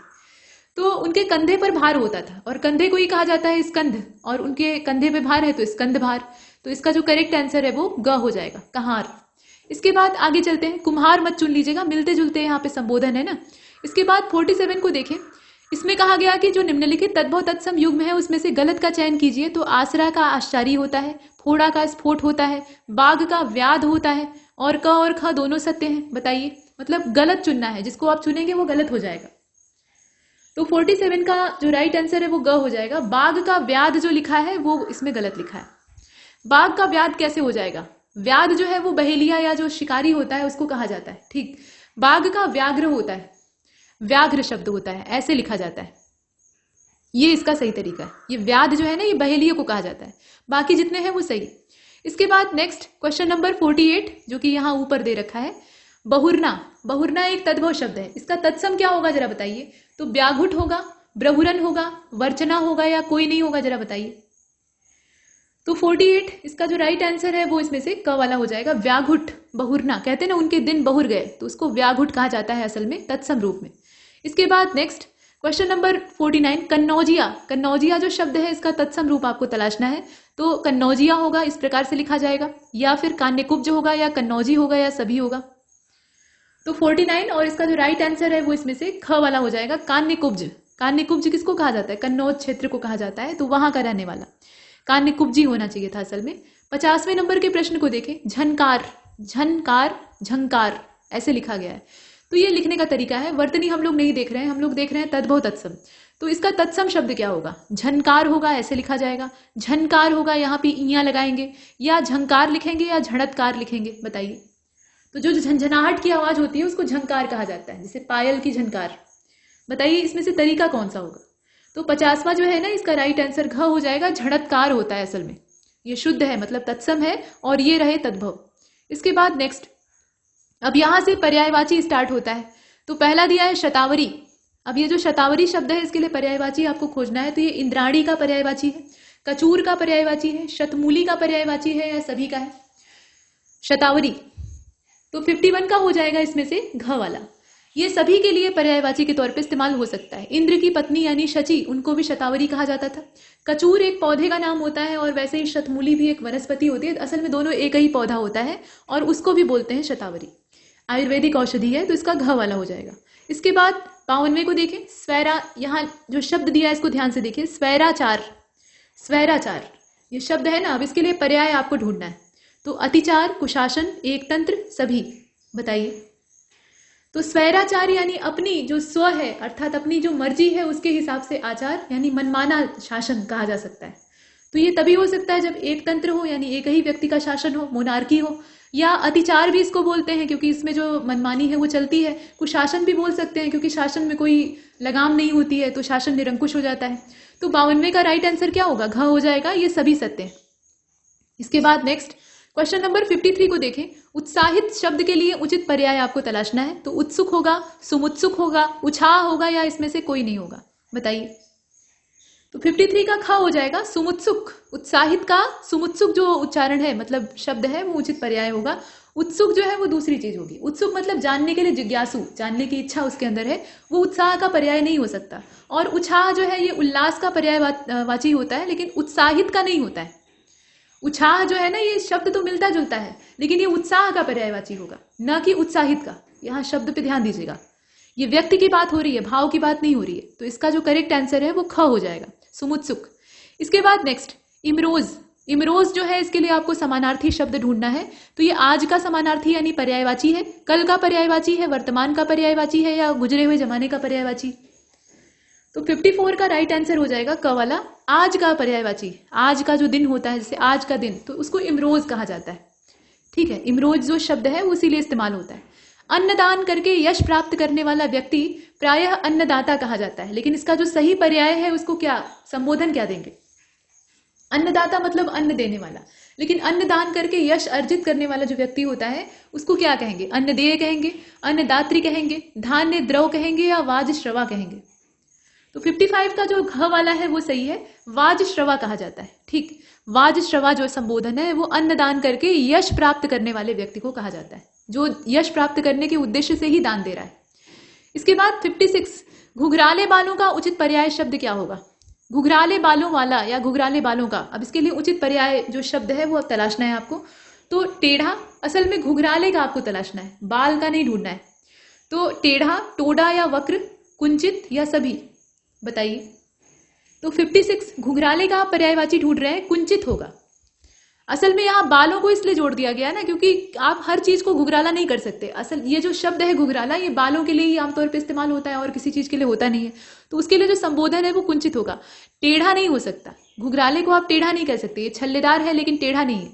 तो उनके कंधे पर भार होता था और कंधे को ही कहा जाता है स्कंध, और उनके कंधे पे भार है तो स्कंद भार। तो इसका जो करेक्ट आंसर है वो ग हो जाएगा, कहार। इसके बाद आगे चलते हैं। कुम्हार मत चुन लीजिएगा, मिलते जुलते यहाँ पे संबोधन है ना। इसके बाद 47 को देखें, इसमें कहा गया कि जो निम्नलिखित तद्भव तत्सम युग्म है उसमें से गलत का चयन कीजिए। तो आसरा का आश्चर्य होता है, फोड़ा का स्फोट होता है, बाघ का व्याध होता है और क और ख दोनों सत्य हैं। बताइए, मतलब गलत चुनना है, जिसको आप चुनेंगे वो गलत हो जाएगा। तो 47 का जो राइट आंसर है वो ग हो जाएगा। बाघ का व्याध जो लिखा है वो इसमें गलत लिखा है। बाघ का व्याध कैसे हो जाएगा? व्याध जो है वो बहेलिया या जो शिकारी होता है उसको कहा जाता है। ठीक, बाघ का व्याघ्र होता है, व्याघ्र शब्द होता है, ऐसे लिखा जाता है। ये इसका सही तरीका है। ये व्याध जो है ना, ये बहेलिया को कहा जाता है। बाकी जितने हैं वो सही। इसके बाद नेक्स्ट क्वेश्चन नंबर 48 जो कि यहाँ ऊपर दे रखा है, बहुरना। बहुरना एक तद्भव शब्द है, इसका तत्सम क्या होगा जरा बताइए। तो व्याघुट होगा, ब्रहुरन होगा, वर्चना होगा या कोई नहीं होगा, जरा बताइए। तो 48 इसका जो राइट आंसर है वो इसमें से क वाला हो जाएगा। व्याघुट, बहुरना, कहते हैं ना उनके दिन बहुर गए, तो उसको व्याघुट कहा जाता है असल में तत्सम रूप में। इसके बाद next question number 49, Kannaujia. Kannaujia जो शब्द है इसका तत्सम रूप आपको तलाशना है। तो कन्नौजिया होगा, इस प्रकार से लिखा जाएगा, या फिर कान्यकुब्ज होगा या कन्नौजी होगा या सभी होगा। तो 49 और इसका जो राइट आंसर है वो इसमें से ख वाला हो जाएगा, कान्यकुब्ज। कान्यकुब्ज किसको कहा जाता है? कन्नौज क्षेत्र को कहा जाता है, तो वहां का रहने वाला कान्यकुब्जी होना चाहिए था असल में। 50वें नंबर के प्रश्न को देखें, झनकार, झनकार, झंकार ऐसे लिखा गया है। तो ये लिखने का तरीका है। वर्तनी हम लोग नहीं देख रहे हैं, हम लोग देख रहे हैं तद्भव तत्सम। तो इसका तत्सम शब्द क्या होगा? झनकार होगा, ऐसे लिखा जाएगा। झनकार होगा, यहाँ पे इयां लगाएंगे, या झंकार लिखेंगे या झड़तकार लिखेंगे, बताइए। तो जो झंझनाहट की आवाज होती है उसको झंकार कहा जाता है, जैसे पायल की झनकार। बताइए इसमें से तरीका कौन सा होगा? तो 50वां जो है ना, इसका राइट आंसर घ हो जाएगा। झड़तकार होता है असल में, ये शुद्ध है, मतलब तत्सम है, और ये रहे तद्भव। इसके बाद नेक्स्ट, अब यहां से पर्यायवाची स्टार्ट होता है। तो पहला दिया है शतावरी। अब ये जो शतावरी शब्द है इसके लिए पर्यायवाची आपको खोजना है। तो ये इंद्राणी का पर्यायवाची है, कचूर का पर्यायवाची है, शतमूली का पर्यायवाची है, या सभी का है शतावरी। तो 51 का हो जाएगा इसमें से घ वाला। ये सभी के लिए पर्यायवाची के तौर पे इस्तेमाल हो सकता है। इंद्र की पत्नी यानी शची, उनको भी शतावरी कहा जाता था। कचूर एक पौधे का नाम होता है, और वैसे ही शतमूली भी एक वनस्पति होती है। असल में दोनों एक ही पौधा होता है, और उसको भी बोलते हैं शतावरी। आयुर्वेदिक औषधि है, तो इसका घ वाला हो जाएगा। इसके बाद 52वें को देखें, स्वैरा। यहाँ जो शब्द दिया है इसको ध्यान से देखिए, स्वैराचार। स्वैराचार ये शब्द है ना, अब इसके लिए पर्याय आपको ढूंढना है। तो अतिचार, कुशासन, एकतंत्र, सभी, बताइए। तो स्वैराचार यानी अपनी जो स्व है, अर्थात अपनी जो मर्जी है उसके हिसाब से आचार, यानी मनमाना शासन कहा जा सकता है। तो ये तभी हो सकता है जब एक तंत्र हो, यानी एक ही व्यक्ति का शासन हो, मोनार्की हो। या अतिचार भी इसको बोलते हैं क्योंकि इसमें जो मनमानी है वो चलती है। कुशासन भी बोल सकते हैं क्योंकि शासन में कोई लगाम नहीं होती है, तो शासन निरंकुश हो जाता है। तो 52वें का राइट आंसर क्या होगा? घ हो जाएगा। ये सभी सत्य हैं। इसके बाद नेक्स्ट क्वेश्चन नंबर 53 को देखें। उत्साहित शब्द के लिए उचित पर्याय आपको तलाशना है। तो उत्सुक होगा, सुमुत्सुक होगा, उछाह होगा, या इसमें से कोई नहीं होगा, बताइए। तो 53 का ख हो जाएगा, सुमुत्सुक। उत्साहित का सुमुत्सुक जो उच्चारण है, मतलब शब्द है, वो उचित पर्याय होगा। उत्सुक जो है वो दूसरी चीज होगी। उत्सुक मतलब जानने के लिए जिज्ञासु, जानने की इच्छा उसके अंदर है, वो उत्साह का पर्याय नहीं हो सकता। और उछाह जो है ये उल्लास का पर्यायवाची होता है, लेकिन उत्साहित का नहीं होता है। उछाह जो है ना, ये शब्द तो मिलता जुलता है, लेकिन ये उत्साह का पर्यायवाची होगा, न कि उत्साहित का। यहाँ शब्द पे ध्यान दीजिएगा, ये व्यक्ति की बात हो रही है, भाव की बात नहीं हो रही है। तो इसका जो करेक्ट आंसर है वो ख हो जाएगा, सुमुत्सुक। इसके बाद नेक्स्ट इमरोज। इमरोज जो है इसके लिए आपको समानार्थी शब्द ढूंढना है। तो ये आज का समानार्थी यानी पर्यायवाची है, कल का पर्यायवाची है, वर्तमान का पर्यायवाची है, या गुजरे हुए जमाने का पर्यायवाची। तो 54 का राइट आंसर हो जाएगा क वाला, आज का पर्यायवाची। आज का जो दिन होता है, जैसे आज का दिन, तो उसको इमरोज कहा जाता है। ठीक है, इमरोज जो शब्द है वो इसीलिए इस्तेमाल होता है। अन्नदान करके यश प्राप्त करने वाला व्यक्ति प्रायः अन्नदाता कहा जाता है, लेकिन इसका जो सही पर्याय है उसको क्या संबोधन क्या देंगे? अन्नदाता मतलब अन्न देने वाला, लेकिन अन्नदान करके यश अर्जित करने वाला जो व्यक्ति होता है उसको क्या कहेंगे? अन्नदेय कहेंगे, अन्नदात्री कहेंगे, धान्य द्रव कहेंगे, या वाजश्रवा कहेंगे। तो 55 का जो घ वाला है वो सही है, वाजश्रवा कहा जाता है। ठीक, वाजश्रवा जो संबोधन है वो अन्नदान करके यश प्राप्त करने वाले व्यक्ति को कहा जाता है, जो यश प्राप्त करने के उद्देश्य से ही दान दे रहा है। इसके बाद 56, घुघराले बालों का उचित पर्याय शब्द क्या होगा? घुघराले बालों वाला या घुघराले बालों का। अब इसके लिए उचित पर्याय जो शब्द है वो अब तलाशना है आपको। तो टेढ़ा, असल में घुघराले का आपको तलाशना है, बाल का नहीं ढूंढना है। तो टेढ़ा, टोडा या वक्र, कुंचित या सभी, बताइए। तो 56 घुघराले का आप पर्यायवाची ढूंढ रहे हैं, कुंचित होगा। असल में यहाँ बालों को इसलिए जोड़ दिया गया है ना, क्योंकि आप हर चीज को घुघराला नहीं कर सकते। असल ये जो शब्द है घुघराला, ये बालों के लिए ही आमतौर पे इस्तेमाल होता है और किसी चीज के लिए होता नहीं है। तो उसके लिए जो संबोधन है वो कुंचित होगा, टेढ़ा नहीं हो सकता। घुघराले को आप टेढ़ा नहीं कह सकते, ये छल्लेदार है लेकिन टेढ़ा नहीं है।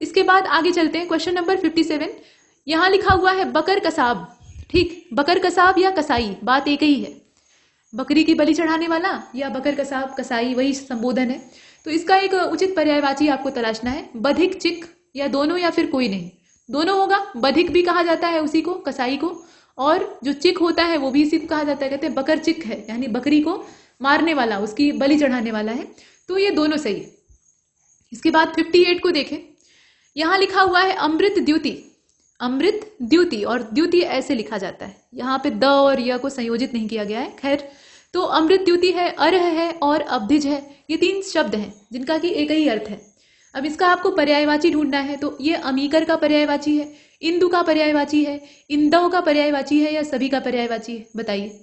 इसके बाद आगे चलते हैं, क्वेश्चन नंबर 57। यहाँ लिखा हुआ है बकर कसाब। ठीक, बकर कसाब या कसाई, बात एक ही है। बकरी की बलि चढ़ाने वाला या बकर कसाब कसाई, वही संबोधन है। तो इसका एक उचित पर्यायवाची आपको तलाशना है। बधिक, चिक, या दोनों या फिर कोई नहीं। दोनों होगा, बधिक भी कहा जाता है उसी को, कसाई को, और जो चिक होता है वो भी इसी को कहा जाता है। कहते हैं बकर चिक है, यानी बकरी को मारने वाला, उसकी बलि चढ़ाने वाला है। तो ये दोनों सही है। इसके बाद 58 को देखें, यहाँ लिखा हुआ है अमृत द्युति। अमृत द्युति, और द्युति ऐसे लिखा जाता है, यहाँ पे द और य को संयोजित नहीं किया गया है। खैर, तो अमृत द्युति है, अर्ह है और अब्धिज है। ये 3 शब्द हैं जिनका कि एक ही अर्थ है। अब इसका आपको पर्यायवाची ढूंढना है। तो ये अमीकर का पर्यायवाची है, इंदु का पर्यायवाची है, इंदव का पर्यायवाची है, या सभी का पर्यायवाची है, बताइए।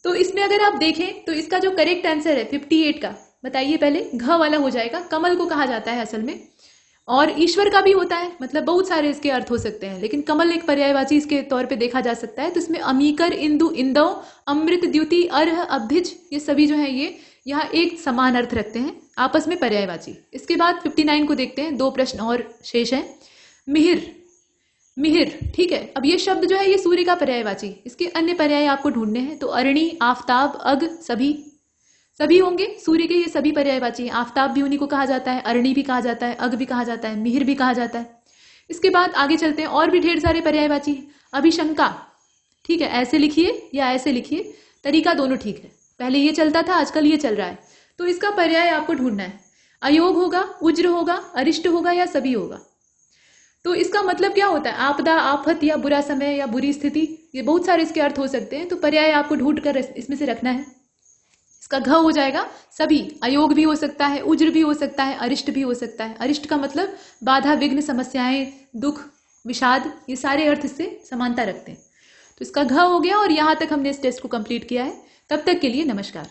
तो इसमें अगर आप देखें तो इसका जो करेक्ट आंसर है 58 का, बताइए पहले। घ वाला हो जाएगा। कमल को कहा जाता है असल में, और ईश्वर का भी होता है, मतलब बहुत सारे इसके अर्थ हो सकते हैं, लेकिन कमल एक पर्यायवाची इसके तौर पे देखा जा सकता है। तो इसमें अमीकर, इंदु, इंदव, अमृत द्युति, अर्ह, अब्धिज, ये सभी जो हैं ये यहाँ एक समान अर्थ रखते हैं, आपस में पर्यायवाची। इसके बाद 59 को देखते हैं, 2 प्रश्न और शेष हैं। मिहिर, मिहिर, ठीक है। अब ये शब्द जो है ये सूर्य का पर्यायवाची, इसके अन्य पर्याय आपको ढूंढने हैं। तो अरणी, आफ्ताब, अग, सभी, सभी होंगे सूर्य के, ये सभी पर्यायवाची हैं। आफ्ताब भी उन्हीं को कहा जाता है, अरणी भी कहा जाता है, अग भी कहा जाता है, मिहिर भी कहा जाता है। इसके बाद आगे चलते हैं, और भी ढेर सारे पर्यायवाची हैं। अभिशंका, ठीक है, ऐसे लिखिए या ऐसे लिखिए, तरीका दोनों ठीक है। पहले ये चलता था, आजकल ये चल रहा है। तो इसका पर्याय आपको ढूंढना है। अयोग होगा, उज्र होगा, अरिष्ट होगा, या सभी होगा। तो इसका मतलब क्या होता है? आपदा, आफत, या बुरा समय, या बुरी स्थिति, ये बहुत सारे इसके अर्थ हो सकते हैं। तो पर्याय आपको ढूंढ कर इसमें से रखना है। इसका घ हो जाएगा सभी। अयोग भी हो सकता है, उज्र भी हो सकता है, अरिष्ट भी हो सकता है। अरिष्ट का मतलब बाधा, विघ्न, समस्याएं, दुख, विषाद, ये सारे अर्थ इससे समानता रखते हैं। तो इसका घ हो गया, और यहां तक हमने इस टेस्ट को कंप्लीट किया है। तब तक के लिए नमस्कार।